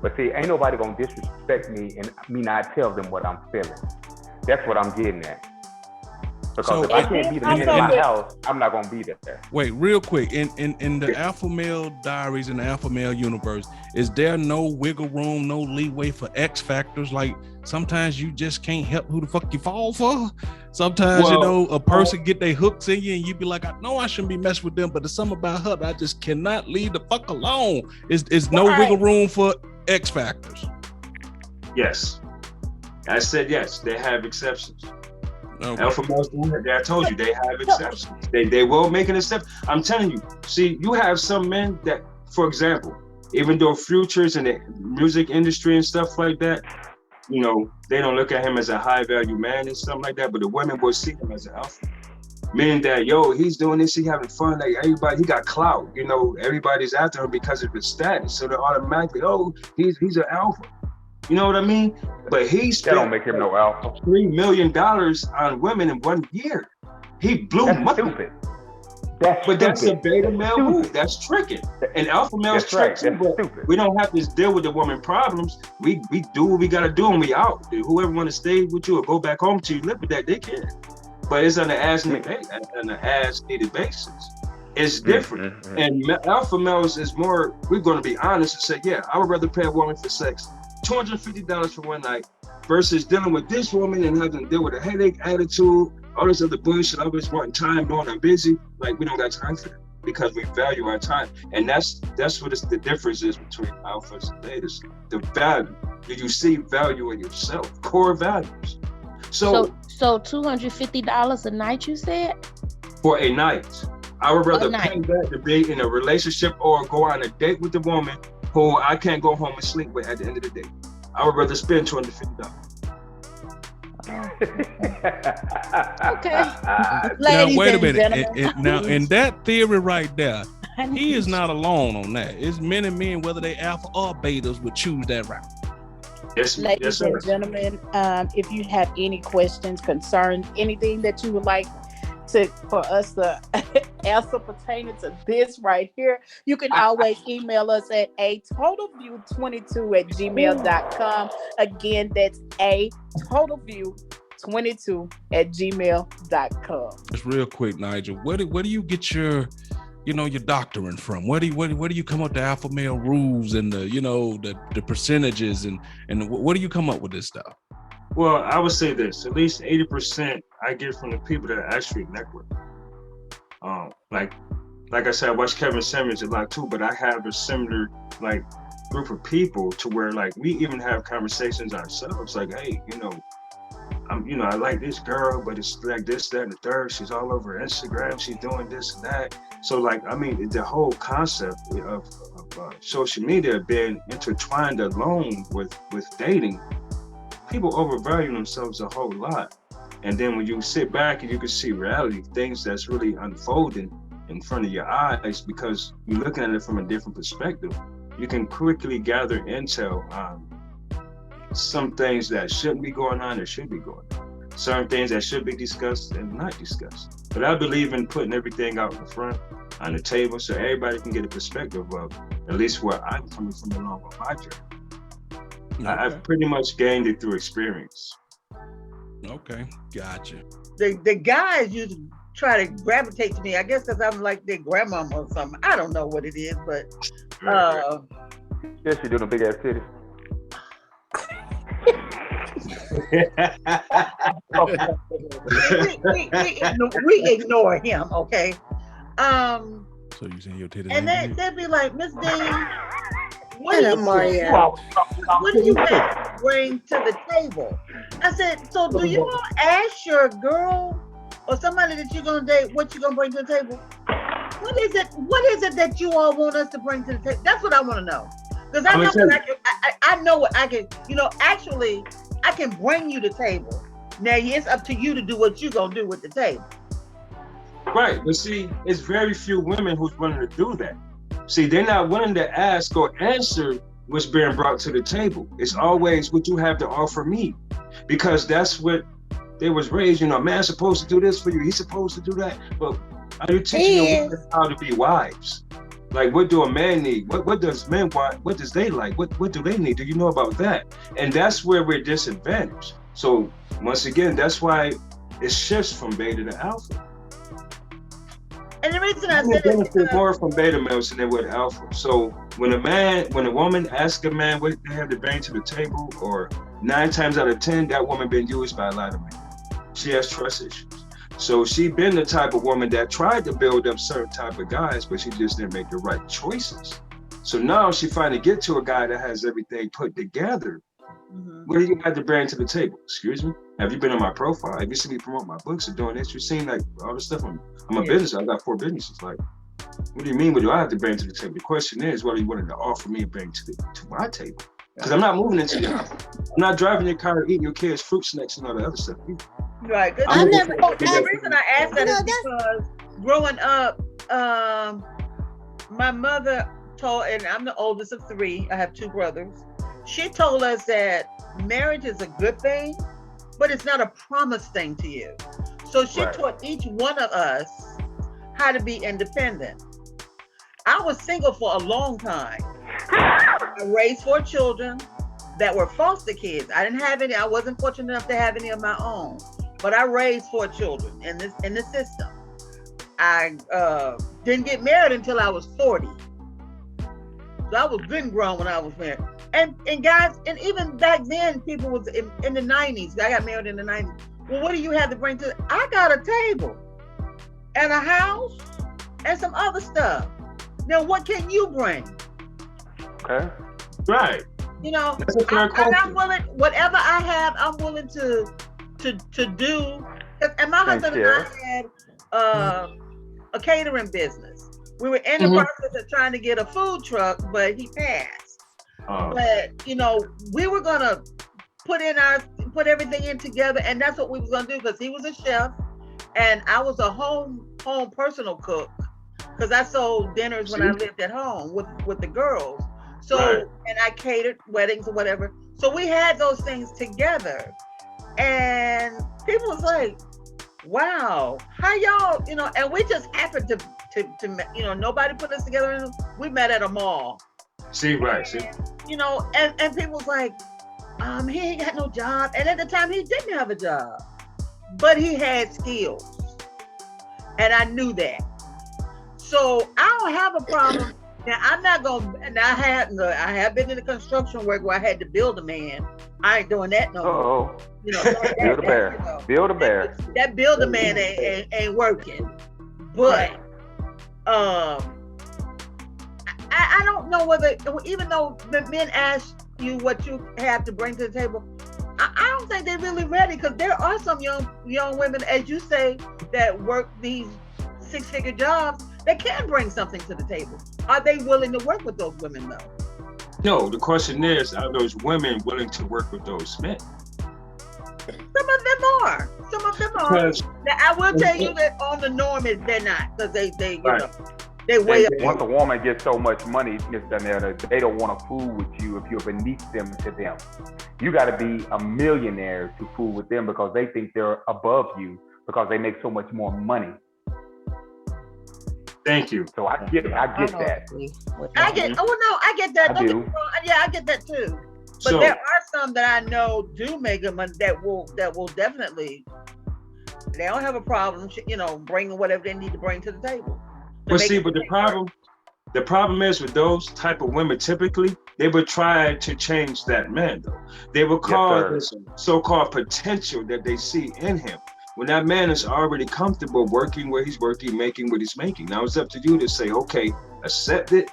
But see, ain't nobody gonna disrespect me and me not tell them what I'm feeling. That's what I'm getting at. Because if I can't be the man in my house, I'm not gonna be there. Wait, real quick. In the alpha male diaries, in the alpha male universe, is there no wiggle room, no leeway for X factors? Like sometimes you just can't help who the fuck you fall for. Sometimes a person get their hooks in you, and you be like, I know I shouldn't be messing with them, but there's something about her that I just cannot leave the fuck alone. Is no wiggle room for X factors? Yes, I said yes. They have exceptions. Okay. Alpha males, I told you, they have exceptions. They will make an exception. I'm telling you. See, you have some men that, for example, even though Future's in the music industry and stuff like that, you know, they don't look at him as a high value man and something like that, but the women will see him as an alpha. Meaning that, he's doing this, he having fun, like everybody, he got clout, you know, everybody's after him because of his status. So they're automatically, he's an alpha. You know what I mean? But he spent that don't make him no alpha. $3 million on women in 1 year. He blew money. Stupid. That's a beta male move. That's tricking. And alpha males trick too, but we don't have to deal with the woman problems. We do what we gotta do and we out. Whoever want to stay with you or go back home to you, live with that, they can. But it's on an as-needed basis. It's different. Mm-hmm. And alpha males is more, we're gonna be honest and say, yeah, I would rather pay a woman for sex $250 for 1 night versus dealing with this woman and having to deal with a headache, attitude, all this other bullshit, always wanting time, knowing I'm busy. Like, we don't got time for that because we value our time. And that's what the difference is between alphas and betas. The value. Do you see value in yourself? Core values. So $250 a night, you said? For a night. I would rather pay that to be in a relationship or go on a date with the woman who I can't go home and sleep with at the end of the day. I would rather spend $250. Okay. Now wait a minute. Now in that theory right there, he is not alone on that. It's many men, whether they alpha or betas, would choose that route. Yes, Ladies and gentlemen, if you have any questions, concerns, anything that you would like for us to answer pertaining to this right here, you can always email us at atotalview22@gmail.com. Again, that's atotalview22@gmail.com. Just real quick, Nigel, where do you get your doctrine from? Where do you come up with the alpha male rules and the percentages and where do you come up with this stuff? Well, I would say this: at least 80% I get from the people that actually network. Like I said, I watch Kevin Samuels a lot too, but I have a similar group of people to where we even have conversations ourselves. Like, hey, I like this girl, but it's like this, that, and the third. She's all over Instagram. She's doing this and that. So the whole concept of social media being intertwined alone with dating, people overvalue themselves a whole lot. And then when you sit back and you can see reality, things that's really unfolding in front of your eyes, because you're looking at it from a different perspective, you can quickly gather intel on some things that shouldn't be going on or should be going on. Certain things that should be discussed and not discussed. But I believe in putting everything out in front on the table so everybody can get a perspective of at least where I'm coming from along with my journey. Okay. I've pretty much gained it through experience. Okay, gotcha. The guys used to try to gravitate to me, I guess because I'm like their grandmama or something. I don't know what it is, but yes, you're doing a big ass titty. we ignore him, okay? So you saying your titty? And they'd be like, Miss Dean, what do you bring to the table? I said, so do you all ask your girl or somebody that you're gonna date what you gonna bring to the table? What is it that you all want us to bring to the table? That's what I want to know. Because I know what I can, actually I can bring you to the table. Now it's up to you to do what you're gonna do with the table. Right, but see, it's very few women who's willing to do that. See, they're not willing to ask or answer what's being brought to the table. It's always what you have to offer me, because that's what they was raised. A man's supposed to do this for you. He's supposed to do that. But are you teaching them how to be wives? Like, what do a man need? What does men want? What does they like? What do they need? Do you know about that? And that's where we're disadvantaged. So once again, that's why it shifts from beta to alpha. And the reason I said benefit more from beta males than they would alpha. So when a woman asks a man what they have to bring to the table, or 9 times out of 10, that woman been used by a lot of men. She has trust issues. So she been the type of woman that tried to build up certain type of guys, but she just didn't make the right choices. So now she finally get to a guy that has everything put together. Mm-hmm. What do you have to bring to the table? Excuse me? Have you been on my profile? Have you seen me promote my books or doing this? You've seen all the stuff. I'm a business. I got 4 businesses. Like, what do you mean? What do I have to bring to the table? The question is, what are you willing to offer me and bring to my table? Because I'm not moving into your house. I'm not driving your car, eating your kids' fruit snacks and all the other stuff. Right. The reason I asked that is because growing up, my mother told, and I'm the oldest of 3. I have 2 brothers. She told us that marriage is a good thing, but it's not a promised thing to you. So she taught each one of us how to be independent. I was single for a long time. I raised 4 children that were foster kids. I didn't have any. I wasn't fortunate enough to have any of my own, but I raised 4 children in the system. I didn't get married until I was 40. So I was good and grown when I was married. And guys, and even back then, people was in the 90s. I got married in the 90s. Well, what do you have to bring to? I got a table and a house and some other stuff. Now, what can you bring? Okay. Right. I'm willing. Whatever I have, I'm willing to do. And my husband and I had a catering business. We were in the process of trying to get a food truck, but he passed. But we were gonna put everything in together, and that's what we was gonna do, because he was a chef and I was a home personal cook. because I sold dinners when I lived at home with the girls. So and I catered weddings or whatever. So we had those things together, and people was like, "Wow, how y'all?" And we just happened to nobody put us together. We met at a mall. See, right, see. And people was like, he ain't got no job. And at the time, he didn't have a job, but he had skills. And I knew that. So I don't have a problem. Now, I'm not going to, and I have been in the construction work where I had to build a man. I ain't doing that no more. Build a bear. Build a bear. That build a man ain't working. But, I don't know whether, even though the men ask you what you have to bring to the table, I don't think they're really ready, because there are some young women, as you say, that work these 6-figure jobs that can bring something to the table. Are they willing to work with those women, though? No, the question is, are those women willing to work with those men? Some of them are. Now, I will tell you that on the norm is they're not, because they they way up. Once a woman gets so much money, they don't want to fool with you if you're beneath them to them. You got to be a millionaire to fool with them, because they think they're above you because they make so much more money. Thank you. So I get that. I get that. I do. Yeah, I get that too. But there are some that I know do make good money that will definitely. They don't have a problem, bringing whatever they need to bring to the table. But see, the problem is with those type of women, typically, they would try to change that man, though. They would call this so-called potential that they see in him. When that man is already comfortable working where he's working, making what he's making. Now it's up to you to say, okay, accept it.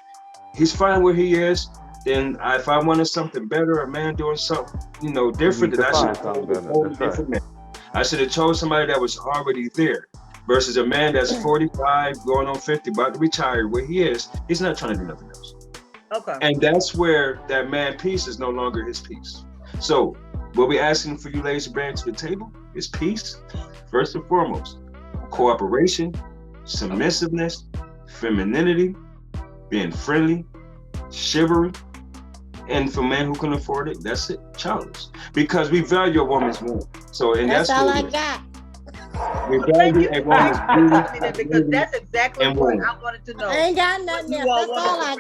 He's fine where he is. Then if I wanted something better, a man doing something, different, then I should have told a different man. I should have chose somebody that was already there. Versus a man that's 45, going on 50, about to retire, where he is, he's not trying to do nothing else. Okay. And that's where that man piece is no longer his piece. So what we're asking for you ladies to bring to the table is peace, first and foremost. Cooperation, submissiveness, femininity, being friendly, chivalry. And for men who can afford it, that's it, childish. Because we value a woman's worth. So, and that's all I got. We value a woman's beauty, because that's exactly what I wanted to know. I ain't got nothing else. That's all I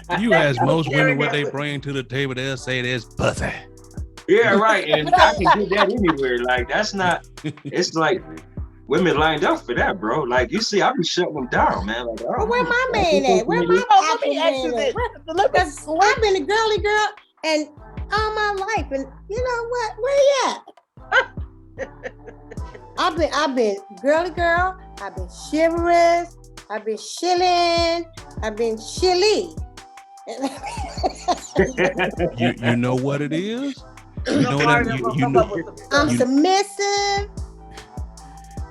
got. You ask most women what they bring to the table, they'll say there's pussy. Yeah, right. And I can get that anywhere. Like, that's not, it's like women lined up for that, bro. Like, you see, I be shutting them down, man. Like, well, where my man at? Where my let me ask you this. I've been a girly girl and all my life, and you know what? Where you at? I've been girly girl. I've been chivalrous. I've been shilling. I've been shilly. You know what it is? You know that I'm submissive.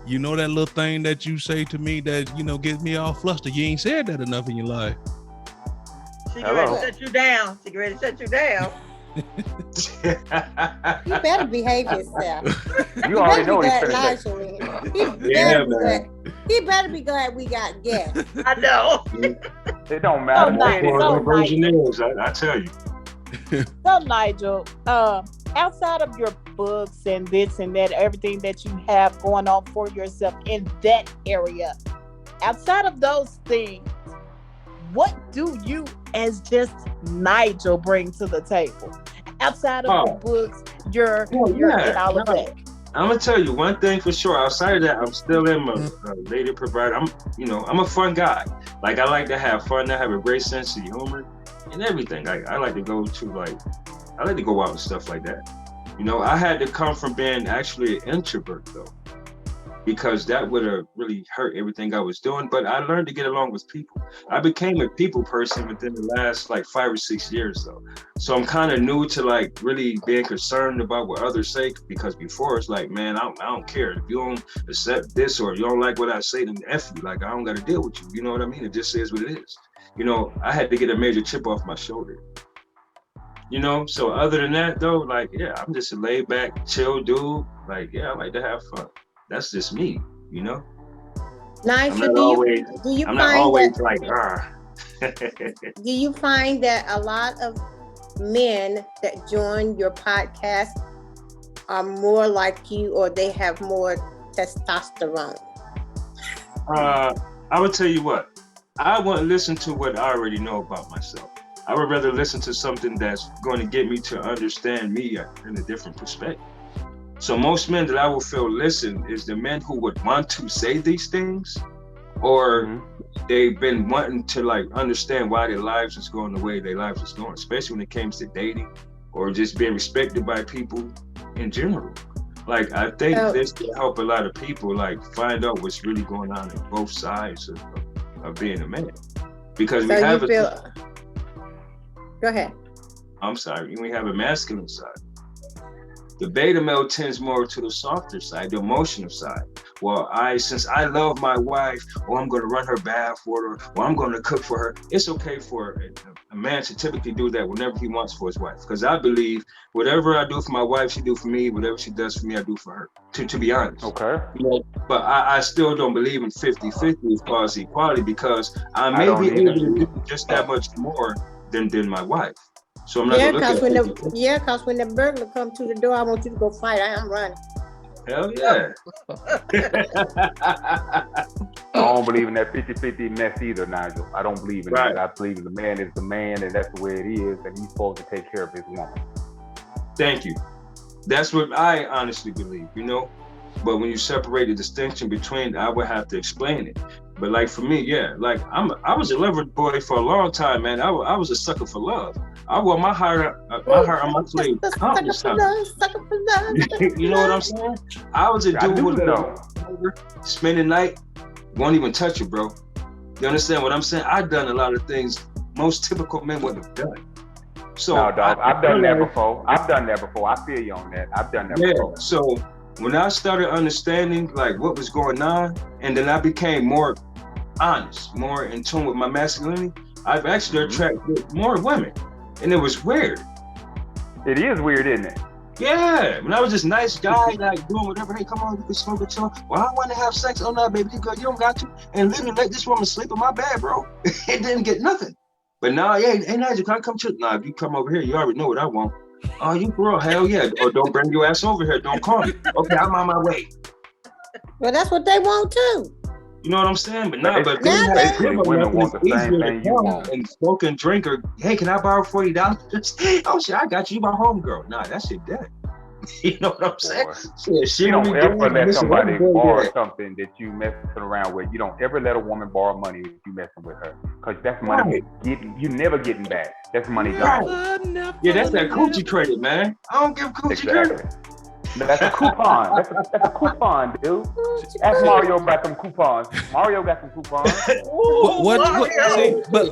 You know that little thing that you say to me that gets me all flustered. You ain't said that enough in your life. She ready to shut you down. She ready to shut you down. You better behave yourself. You already know He better be glad we got guests. I know. It don't matter. I tell you. So Nigel, outside of your books and this and that, everything that you have going on for yourself in that area, outside of those things, what do you as just Nigel bring to the table? Outside of your books, your and all of that. I'm gonna tell you one thing for sure. Outside of that, I'm still in my lady provider. I'm a fun guy. Like, I like to have fun. I have a great sense of humor and everything. I like to go out and stuff like that. I had to come from being actually an introvert though, because that would have really hurt everything I was doing. But I learned to get along with people. I became a people person within the last 5 or 6 years though. So I'm kind of new to really being concerned about what others say, because before it's like, man, I don't care. If you don't accept this or you don't like what I say, then F you. I don't got to deal with you. You know what I mean? It just is what it is. I had to get a major chip off my shoulder. So other than that though, I'm just a laid back, chill dude. I like to have fun. That's just me, Nigel, I'm not always like, do you find that a lot of men that join your podcast are more like you, or they have more testosterone? I would tell you what, I wouldn't listen to what I already know about myself. I would rather listen to something that's going to get me to understand me in a different perspective. So most men that I will feel listen is the men who would want to say these things, or they've been wanting to like understand why their lives is going the way their lives is going, especially when it comes to dating or just being respected by people in general. Like, I think this will help a lot of people like find out what's really going on in both sides of being a man. Because we have Go ahead. I'm sorry, we have a masculine side. The beta male tends more to the softer side, the emotional side. Well, since I love my wife, or I'm going to run her bath water, or I'm going to cook for her. It's okay for a man to typically do that whenever he wants for his wife. Because I believe whatever I do for my wife, she do for me. Whatever she does for me, I do for her. To be honest. Okay. You know, but I still don't believe in 50-50 as far as equality, because I may be able to do just that much more than my wife. So I'm not gonna look at it. Because when the burglar comes to the door, I want you to go fight. I am running. Hell yeah. I don't believe in that 50-50 mess either, Nigel. I don't believe in that. I believe the man is the man, and that's the way it is, and he's supposed to take care of his woman. Thank you. That's what I honestly believe, you know? But when you separate the distinction between, I would have to explain it. But like for me, yeah, like I was a lover boy for a long time, man. I was a sucker for love. I wore my heart on my sleeve countless times. You know what I'm saying? I was a dude who spend the night, won't even touch you, bro. You understand what I'm saying? I've done a lot of things most typical men wouldn't have done. So no, dog, I've done that before. I feel you on that. I've done that before. So when I started understanding like what was going on, and then I became more honest, more in tune with my masculinity, I've actually attracted more women. And it was weird. It is weird, isn't it? Yeah. When I was this nice guy, like doing whatever, hey, come on, you can smoke a joint. Well, I want to have sex. Oh no, baby, you don't got to. And literally let this woman sleep in my bed, bro. It didn't get nothing. But now, hey, Nigel, can I come to? Nah, if you come over here, you already know what I want. Oh, you girl, hell yeah. Or don't bring your ass over here. Don't call me. Okay, I'm on my way. Well, that's what they want too. You know what I'm saying? But women want the same thing you want. And smoke and drink, or hey, can I borrow $40? Oh shit, I got you, my homegirl. Nah, that shit dead. You know what I'm saying? You don't ever let somebody borrow something that you messing around with. You don't ever let a woman borrow money if you messing with her, because that's money you never getting back. That's money gone. Yeah, that's that coochie credit, man. I don't give coochie credit. That's a coupon. That's a coupon, dude. Ask Mario about them coupons. Mario got some coupons. See, but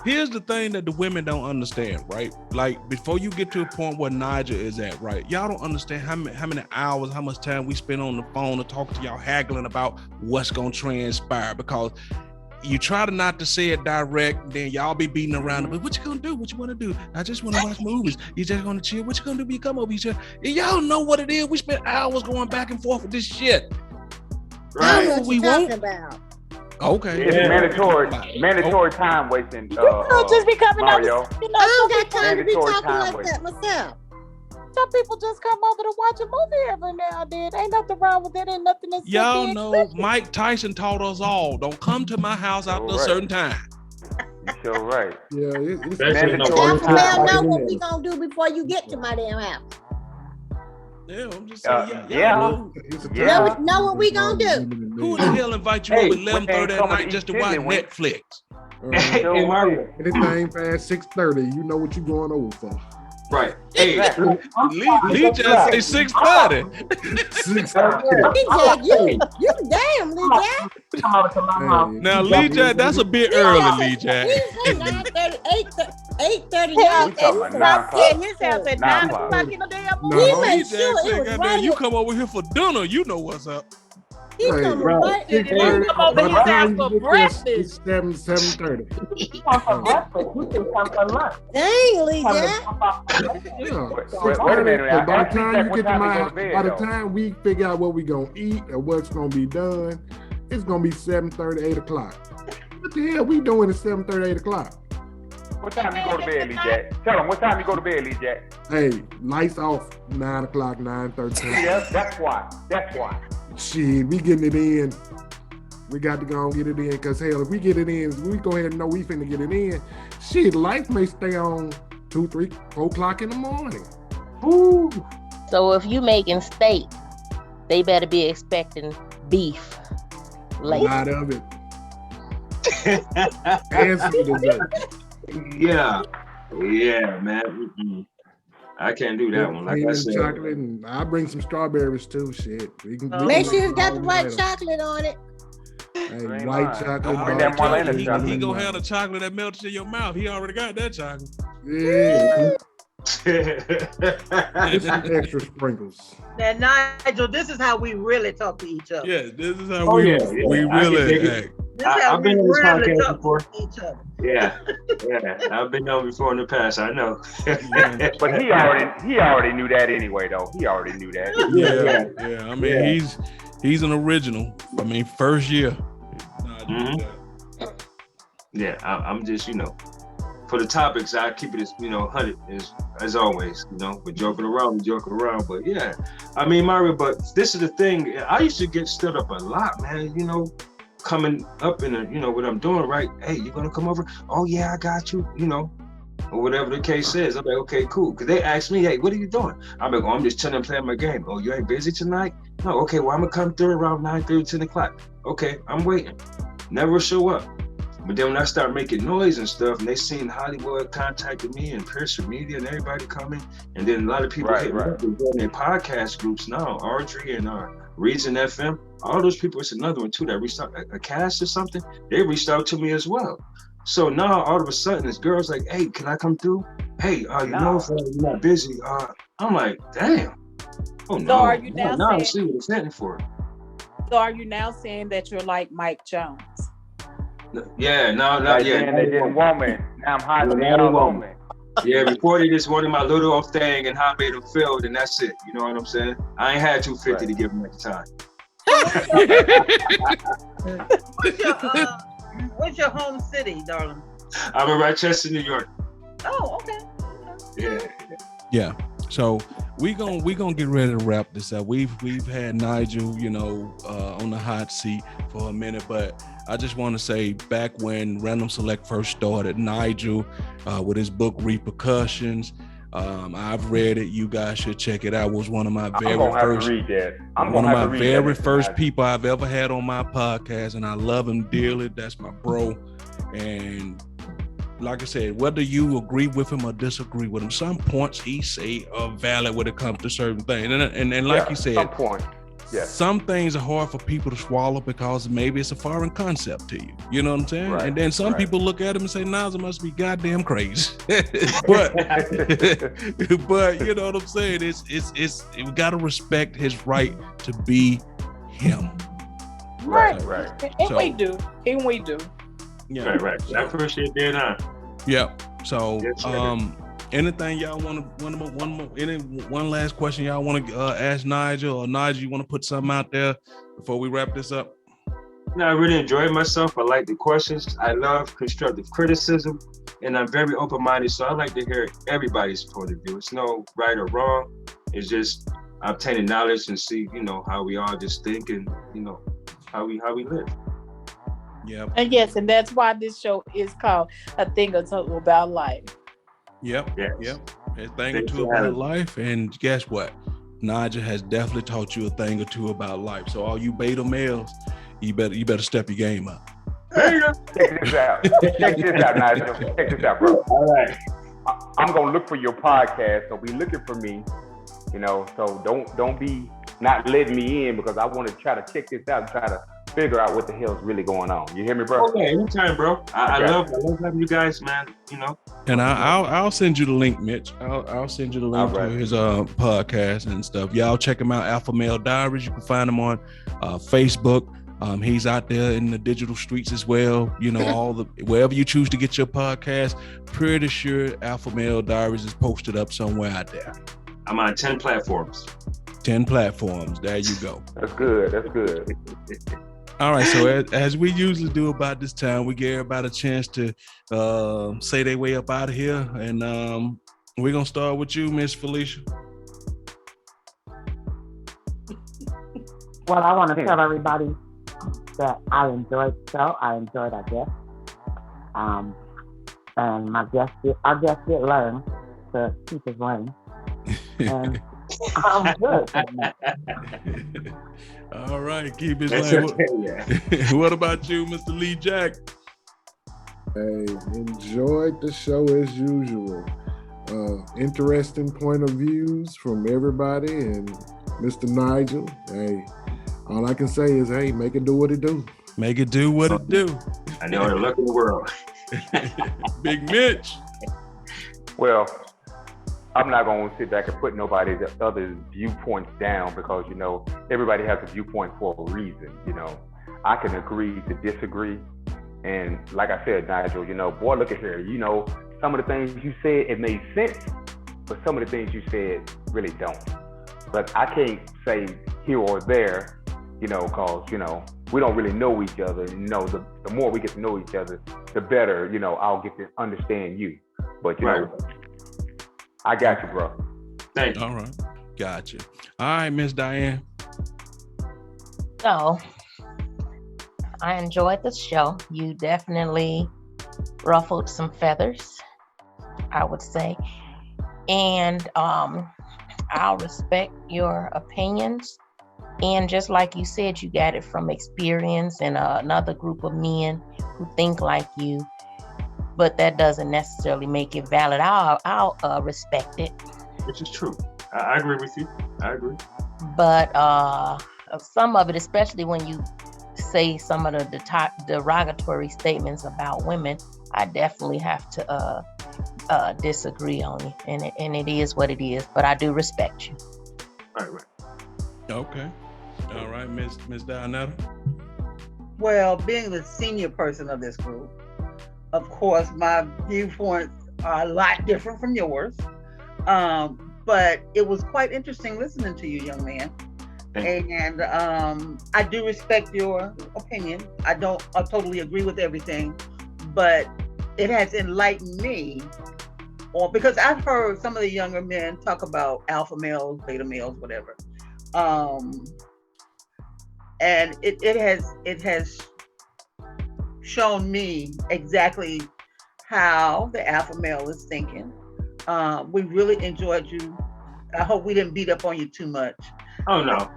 here's the thing that the women don't understand, right? Like, before you get to a point where Nigel is at, right? Y'all don't understand how many hours, how much time we spend on the phone to talk to y'all, haggling about what's gonna transpire, because you try to not to say it direct, then y'all be beating around it. But what you gonna do? What you wanna do? I just wanna watch movies. You just gonna chill? What you gonna do when you come over here? Y'all know what it is. We spent hours going back and forth with this shit. Right. What we want about. Okay. It's mandatory time wasting. You don't just be coming Mario. over. I don't got time to be talking like that myself. Some people just come over to watch a movie every now and then. Ain't nothing wrong with that. Ain't nothing that's y'all know Mike Tyson taught us all. Don't come to my house after a certain time. You sure right. Yeah, it's mandatory time. Know what we gonna do before you get to my damn house. Yeah, I'm just saying. Know what we gonna do. Who the hell invite you over 11:30 at night just to watch Netflix? Hey, Mario. Anything past 6:30, you know what you going over for. Right. Hey, Lee just say 6:30. 6:30. You damn, Lee Jack. Now, Lee Jack, that's a bit early, Lee Jack. 8:30. His house at 9 o'clock in the damn morning. Lee Jack said, goddamn, you come over here for dinner, you know what's up. He coming right. He come over his house for breakfast. It's 7:30. He comes for breakfast. He can come for lunch. Dang, Lee Jack. Wait a minute. By the time you get to my house, by the time we figure out what we gonna eat or what's gonna be done, it's gonna be 7:30, 8 o'clock. What the hell we doing at 7:30, 8 o'clock? What time you go to bed, Lee Jack? Tell them what time you go to bed, Lee Jack. Hey, lights off 9 o'clock, 9:30. Yeah, that's why. Shit, we getting it in. We got to go and get it in, because hell, if we get it in, we go ahead and know we finna get it in. Shit, lights may stay on 2, 3, 4 o'clock in the morning. Woo. So if you making steak, they better be expecting beef A late. lot of it. And some dessert. Yeah, man. I can't do that one. Like I said, chocolate, and I bring some strawberries too. Shit, we can Make sure it's got the white chocolate on it. Hey, white chocolate. He gonna have the chocolate that melts in your mouth. He already got that chocolate. Yeah. Just some extra sprinkles. Now, Nigel, this is how we really talk to each other. Yeah, this is how we really act. I've been on this podcast before. Each other. Yeah, I've been on before in the past. I know. But he already knew that anyway, though. He already knew that. Yeah. I mean, he's an original. I mean, first year. Yeah, I'm just for the topics, I keep it as 100 as always. We're joking around, but yeah, I mean, Mario. But this is the thing. I used to get stood up a lot, man. Coming up in what I'm doing, right? Hey, you gonna come over? Oh yeah, I got you. Or whatever the case is. I'm like, okay, cool. Cause they ask me, hey, what are you doing? I'm like, oh, I'm just chilling and playing my game. Oh, you ain't busy tonight? No, okay, well, I'm gonna come through around 9:30, 10 o'clock. Okay, I'm waiting. Never show up. But then when I start making noise and stuff, and they seen Hollywood contacted me and Pearson Media and everybody coming, and then a lot of people hit me up in their podcast groups now, Audrey and Reason FM, all those people, it's another one too that reached out, a cast or something, they reached out to me as well. So now all of a sudden this girl's like, hey, can I come through? Hey, if you're not busy, I'm like, damn. Oh no. So are you now I see what it's standing for. So are you now saying that you're like Mike Jones? Yeah, no, not yet. They didn't want me. Now I'm hiding the other woman. Yeah, before they just wanted my little off thing and how I made them feel, then that's it. You know what I'm saying? I ain't had 250 to give them at the time. What's your home city, darling? I'm in Rochester, New York. Oh, okay. Yeah. So we gonna get ready to wrap this up. We've had Nigel, on the hot seat for a minute, but I just want to say, back when Random Select first started, Nigel with his book Repercussions, I've read it. You guys should check it out. It was one of my very first people I've ever had on my podcast, and I love him dearly. That's my bro. And like I said, whether you agree with him or disagree with him, some points he say are valid when it comes to certain things. And like you said, some things are hard for people to swallow because maybe it's a foreign concept to you. You know what I'm saying? Right, and then some people look at him and say, Naza must be goddamn crazy. but you know what I'm saying? It's we gotta respect his right to be him. Right. And we do. Yeah. Right. I appreciate that. Yeah. So anything y'all want to one last question y'all want to ask Nigel, or Nigel, you want to put something out there before we wrap this up? No, I really enjoyed myself. I like the questions. I love constructive criticism, and I'm very open-minded, so I like to hear everybody's point of view. It's no right or wrong. It's just obtaining knowledge and see, how we all just think and, how we live. Yeah. And yes, and that's why this show is called A Thing or Two About Life. Yep. A thing or two about life. And guess what? Nigel has definitely taught you a thing or two about life. So all you beta males, you better step your game up. Check this out. Nigel. Check this out, bro. All right. I'm gonna look for your podcast, so be looking for me. So don't be not letting me in, because I want to try to check this out and try to figure out what the hell's really going on. You hear me, bro? Oh yeah, anytime, bro. I love having you guys, man. You know. And I'll send you the link, Mitch. I'll send you the link to his podcast and stuff. Y'all check him out, Alpha Male Diaries. You can find him on Facebook. He's out there in the digital streets as well. You know, wherever you choose to get your podcast, pretty sure Alpha Male Diaries is posted up somewhere out there. I'm on 10 platforms. 10 platforms. There you go. That's good. That's good. All right, so as we usually do about this time, we give everybody a chance to say their way up out of here. And we're going to start with you, Miss Felicia. Well, I want to tell everybody that I enjoyed the show. I enjoyed our guest. And our guest did learn to keep his lane. And I'm good. All right, keep his lane. Okay, what about you, Mr. Lee Jack? Hey, enjoyed the show as usual. Interesting point of views from everybody, and Mr. Nigel. Hey, all I can say is, hey, make it do what it do. Make it do what it do. I know the luck in the world. Big Mitch. Well, I'm not going to sit back and put nobody's other viewpoints down because, you know, everybody has a viewpoint for a reason. You know, I can agree to disagree. And like I said, Nigel, you know, boy, look at here. You know, some of the things you said, it made sense, but some of the things you said really don't. But I can't say here or there, you know, because, you know, we don't really know each other. You know, the more we get to know each other, the better, you know, I'll get to understand you. But, you know, I got you, bro. Thank you. All right. Got you. All right, Miss Diane. So, I enjoyed the show. You definitely ruffled some feathers, I would say. And I'll respect your opinions. And just like you said, you got it from experience and another group of men who think like you. But that doesn't necessarily make it valid. I'll respect it. Which is true. I agree with you. I agree. But some of it, especially when you say some of the derogatory statements about women, I definitely have to disagree on it. And it is what it is. But I do respect you. Right. Okay. All right, Miss Dianetta. Well, being the senior person of this group, of course, my viewpoints are a lot different from yours. But it was quite interesting listening to you, young man. And I do respect your opinion. I totally agree with everything, but it has enlightened me. Because I've heard some of the younger men talk about alpha males, beta males, whatever. And it has shown me exactly how the alpha male is thinking. We really enjoyed you. I hope we didn't beat up on you too much. Oh no.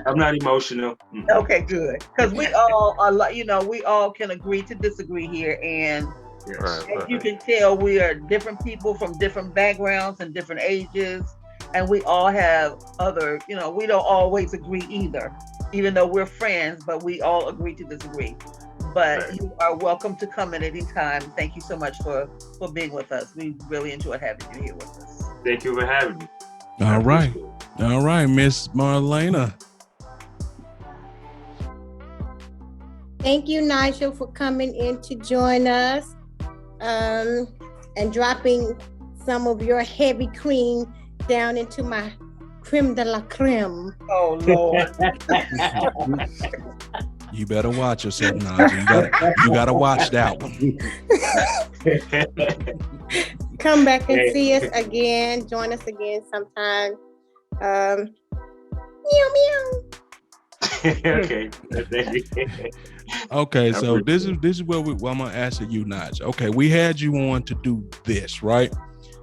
I'm not emotional. Okay, good. Because we all are, you know, we all can agree to disagree here, and as you can tell, we are different people from different backgrounds and different ages, and we all have other, you know, we don't always agree either, even though we're friends, but we all agree to disagree. But you are welcome to come in any time. Thank you so much for being with us. We really enjoyed having you here with us. Thank you for having me. All right. All right, Miss Marlena. Thank you, Nigel, for coming in to join us and dropping some of your heavy cream down into my creme de la creme. Oh, Lord. You better watch yourself, Nigel. You gotta watch that one. Come back and see us again. Join us again sometime. Meow meow. Okay. Okay, so this is where I'm gonna answer you, Nigel. Okay, we had you on to do this, right?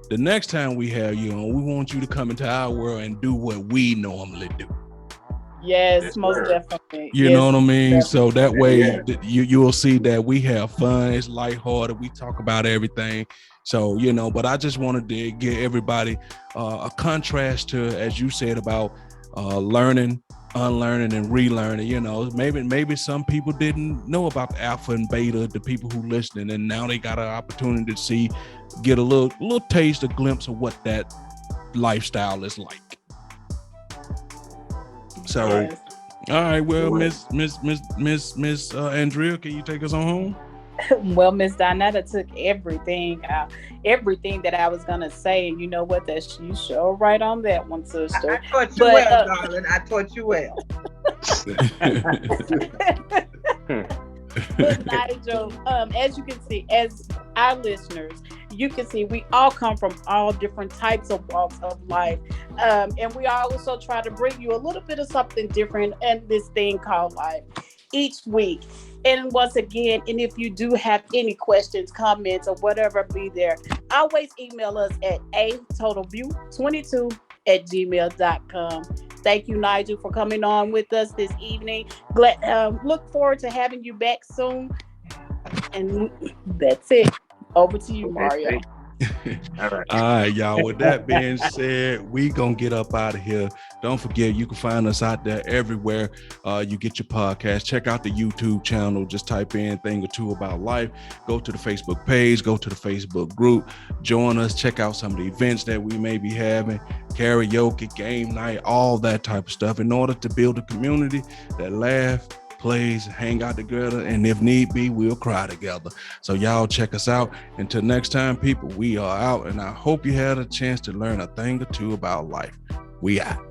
The next time we have you on, we want you to come into our world and do what we normally do. Yes, most definitely. You know what I mean? So that way you'll see that we have fun. It's lighthearted. We talk about everything. So, you know, but I just wanted to give everybody a contrast to, as you said, about learning unlearning and relearning. You know, maybe some people didn't know about the alpha and beta, the people who listening, and now they got an opportunity to get a little taste, a glimpse of what that lifestyle is like. So, all right, well, Miss Andrea, can you take us on home? Well, Miss Donetta took everything out, everything that I was gonna say, and you know what? That you sure right on that one, sister. I taught you well, darling. I taught you well. But Nigel, as you can see, as our listeners, you can see we all come from all different types of walks of life, and we also try to bring you a little bit of something different in this thing called life each week. And once again, and if you do have any questions, comments, or whatever, be there. Always email us at atotalview22@gmail.com. Thank you, Nigel, for coming on with us this evening. Look forward to having you back soon. And that's it. Over to you, Mario. All right, y'all. With that being said, we gonna get up out of here. Don't forget, you can find us out there everywhere you get your podcast. Check out the YouTube channel. Just type in Thing or Two About Life. Go to the Facebook page. Go to the Facebook group. Join us. Check out some of the events that we may be having. Karaoke, game night, all that type of stuff. In order to build a community that laugh, plays, hang out together, and if need be, we'll cry together. So y'all check us out. Until next time, people, we are out, and I hope you had a chance to learn a thing or two about life. We out.